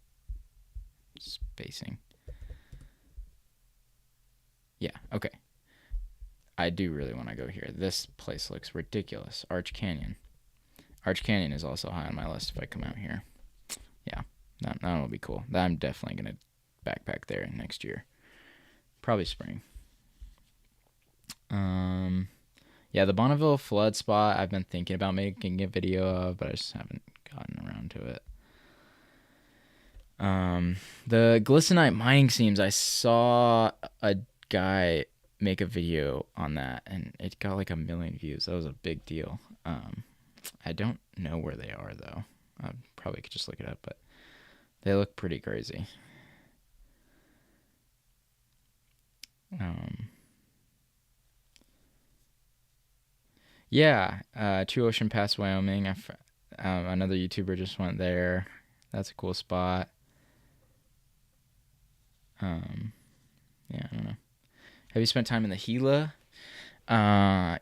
spacing. Yeah, okay. I do really want to go here. This place looks ridiculous. Arch Canyon. Arch Canyon is also high on my list if I come out here. Yeah, that will be cool. I'm definitely going to backpack there next year. Probably spring. Yeah, the Bonneville flood spot I've been thinking about making a video of, but I just haven't gotten around to it. The glistenite mining seams, I saw a guy make a video on that, and it got like 1 million views. That was a big deal. I don't know where they are, though. I probably could just look it up, but they look pretty crazy. Yeah, Two Ocean Pass, Wyoming. Another YouTuber just went there. That's a cool spot. Yeah, I don't know. Have you spent time in the Gila? I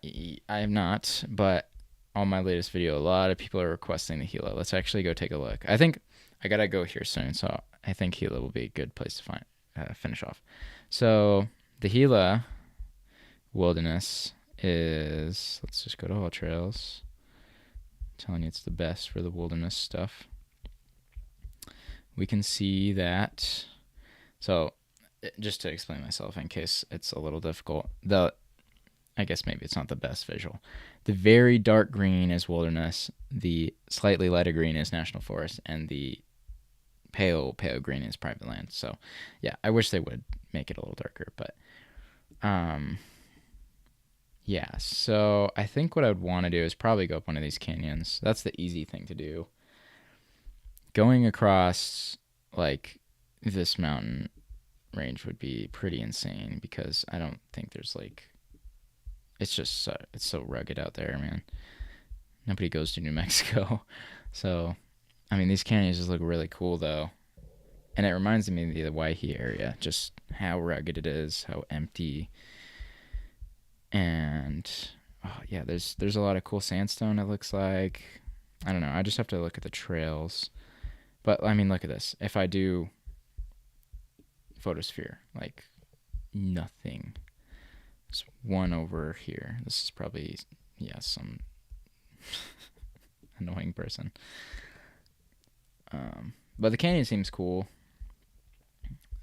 have not, but on my latest video, a lot of people are requesting the Gila. Let's actually go take a look. I think I gotta go here soon, so I think Gila will be a good place to finish off. So the Gila Wilderness is, let's just go to All Trails. I'm telling you, it's the best for the wilderness stuff. We can see that. So just to explain myself in case it's a little difficult, I guess maybe it's not the best visual. The very dark green is wilderness, the slightly lighter green is national forest, and the pale green is private land. So yeah, I wish they would make it a little darker, but yeah, so I think what I would want to do is probably go up one of these canyons. That's the easy thing to do. Going across like this mountain range would be pretty insane because I don't think there's like, it's just it's so rugged out there, man. Nobody goes to New Mexico. So I mean, these canyons just look really cool though, and it reminds me of the Waihi area, just how rugged it is, how empty. And oh yeah, there's a lot of cool sandstone, it looks like. I don't know, I just have to look at the trails. But I mean, look at this. If I do photosphere, like nothing. There's one over here. This is probably, yeah, some annoying person. But the canyon seems cool.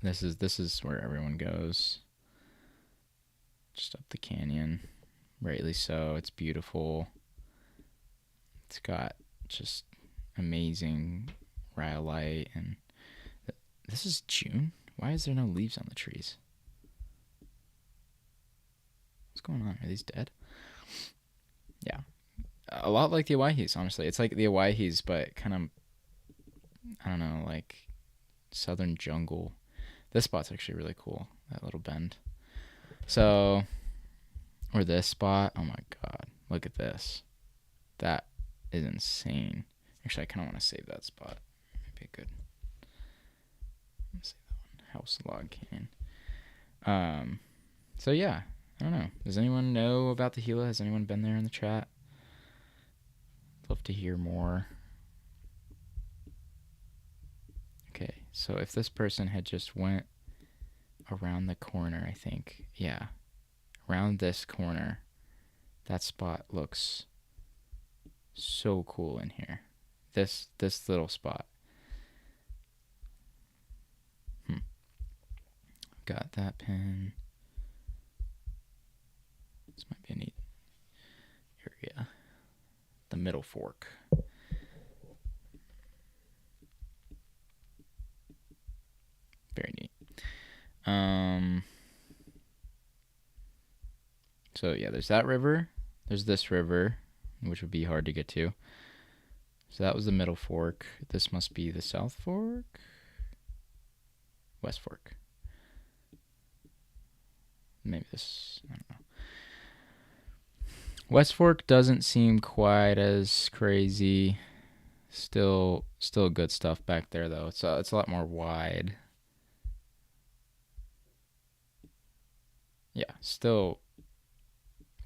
This is where everyone goes. Just up the canyon. Rightly so. It's beautiful. It's got just amazing rhyolite, and this is June. Why is there no leaves on the trees? What's going on? Are these dead? Yeah. A lot like the Owyhees, honestly. It's like the Owyhees, but kind of, I don't know, like southern jungle. This spot's actually really cool, that little bend. So, or this spot. Oh my god. Look at this. That is insane. Actually, I kind of want to save that spot. Maybe good. Let me save that one. House Log Canyon. So yeah, I don't know. Does anyone know about the Gila? Has anyone been there in the chat? Love to hear more. Okay, so if this person had just went around the corner, I think, yeah, around this corner, that spot looks so cool in here. This little spot. Got that pin. This might be a neat area. The Middle Fork. Very neat. So yeah, there's that river. There's this river, which would be hard to get to. So that was the Middle Fork. This must be the South Fork? West Fork. Maybe this, I don't know. West Fork doesn't seem quite as crazy. Still good stuff back there though. It's a lot more wide. Yeah, still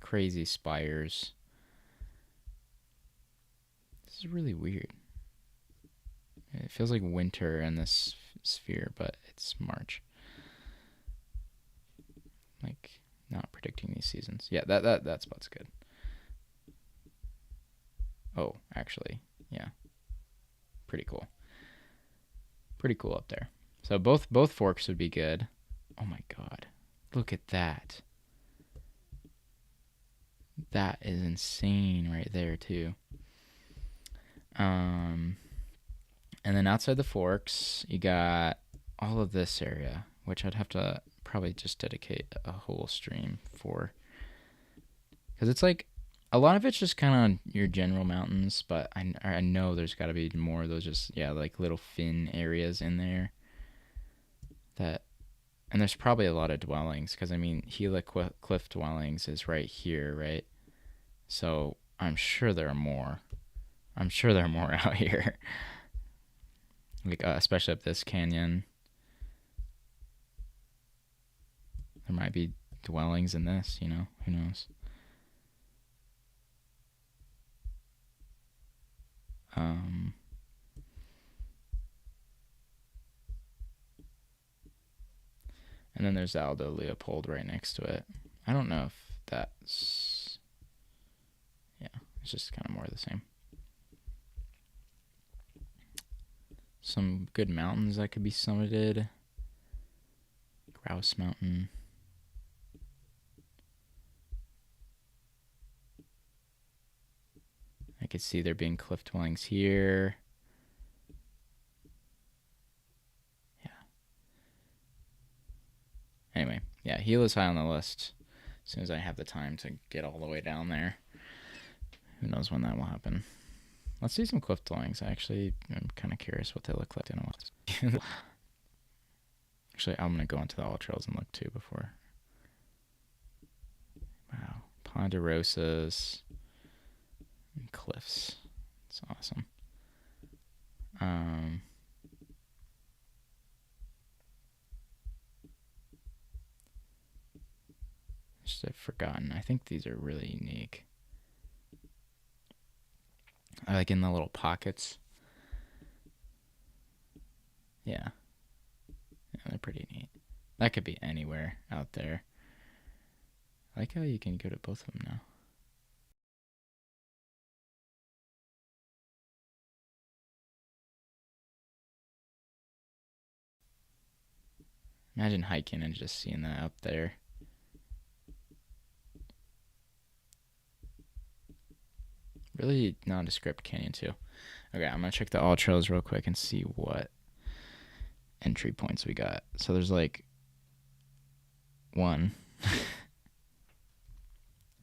crazy spires. This is really weird. It feels like winter in this sphere, but it's March. Like, not predicting these seasons. Yeah, that spot's good. Oh, actually, yeah. Pretty cool. Pretty cool up there. So both forks would be good. Oh my god. Look at that. That is insane right there too. And then outside the forks, you got all of this area, which I'd have to probably just dedicate a whole stream for. Because it's like, a lot of it's just kind of your general mountains, but I know there's got to be more of those just, yeah, like little fin areas in there. And there's probably a lot of dwellings, because I mean, Hila Cliff Dwellings is right here, right? So I'm sure there are more. I'm sure there are more out here. Like, especially up this canyon. There might be dwellings in this, you know? Who knows? And then there's Aldo Leopold right next to it. I don't know if that's... Yeah, it's just kind of more of the same. Some good mountains that could be summited. Grouse Mountain. I could see there being cliff dwellings here. Yeah. Anyway, yeah, Gila's high on the list. As soon as I have the time to get all the way down there. Who knows when that will happen. Let's see some cliff dwellings. I'm kind of curious what they look like. Actually, I'm going to go into the all trails and look too before. Wow. Ponderosas. And cliffs. It's awesome. I've forgotten. I think these are really unique. I like in the little pockets. Yeah. Yeah, they're pretty neat. That could be anywhere out there. I like how you can go to both of them now. Imagine hiking and just seeing that up there. Really nondescript canyon too. Okay, I'm gonna check the all trails real quick and see what entry points we got. So there's like one.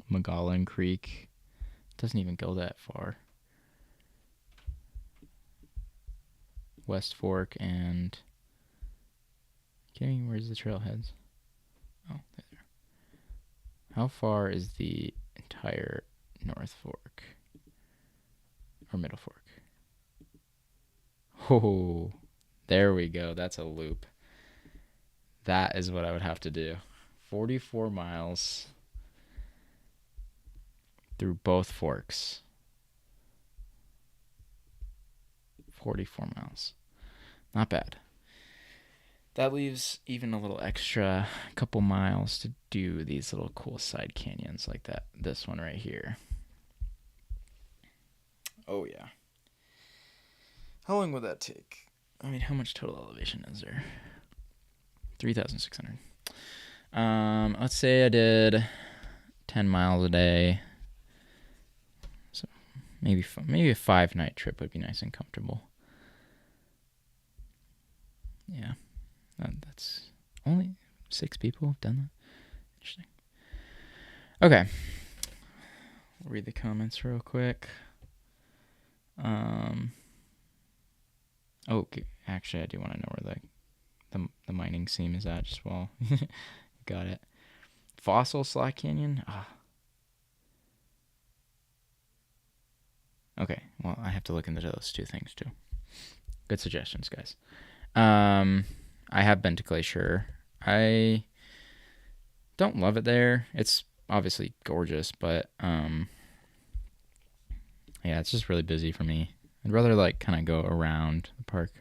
Mogollon Creek. Doesn't even go that far. West Fork and... Okay, where's the trailheads? Oh, there. How far is the entire North Fork? Or Middle Fork? Oh, there we go. That's a loop. That is what I would have to do. 44 miles through both forks. 44 miles. Not bad. That leaves even a little extra couple miles to do these little cool side canyons like that. This one right here. Oh, yeah. How long would that take? I mean, how much total elevation is there? 3,600. Let's say I did 10 miles a day. So maybe a 5-night trip would be nice and comfortable. Yeah, that's only 6 people have done that. Interesting. Okay, we'll read the comments real quick. Oh, actually, I do want to know where the mining seam is at. Just while got it. Fossil Slack Canyon. Okay, well, I have to look into those 2 things too. Good suggestions, guys. I have been to Glacier. I don't love it there. It's obviously gorgeous, but yeah, it's just really busy for me. I'd rather like kind of go around the park.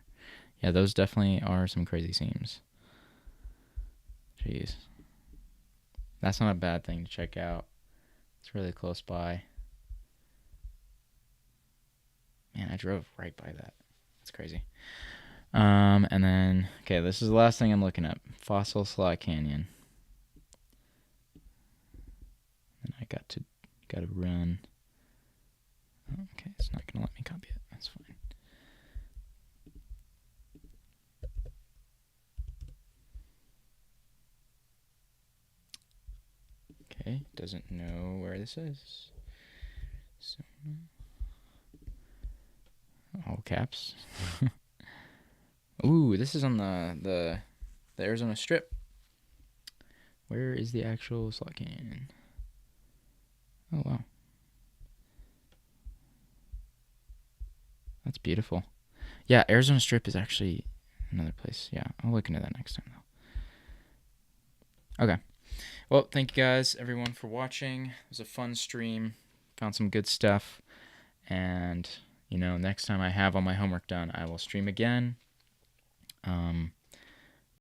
Yeah, those definitely are some crazy seams. Jeez. That's not a bad thing to check out. It's really close by. Man, I drove right by that. That's crazy. And then, okay, this is the last thing I'm looking at. Fossil Slack Canyon. And I got to run. Okay, it's not going to let me copy it. That's fine. Okay, doesn't know where this is. So, all caps. Ooh, this is on the Arizona Strip. Where is the actual Slack Canyon? Oh, wow. That's beautiful. Yeah, Arizona Strip is actually another place. Yeah, I'll look into that next time, though. Okay. Well, thank you guys, everyone, for watching. It was a fun stream. Found some good stuff. And, next time I have all my homework done, I will stream again.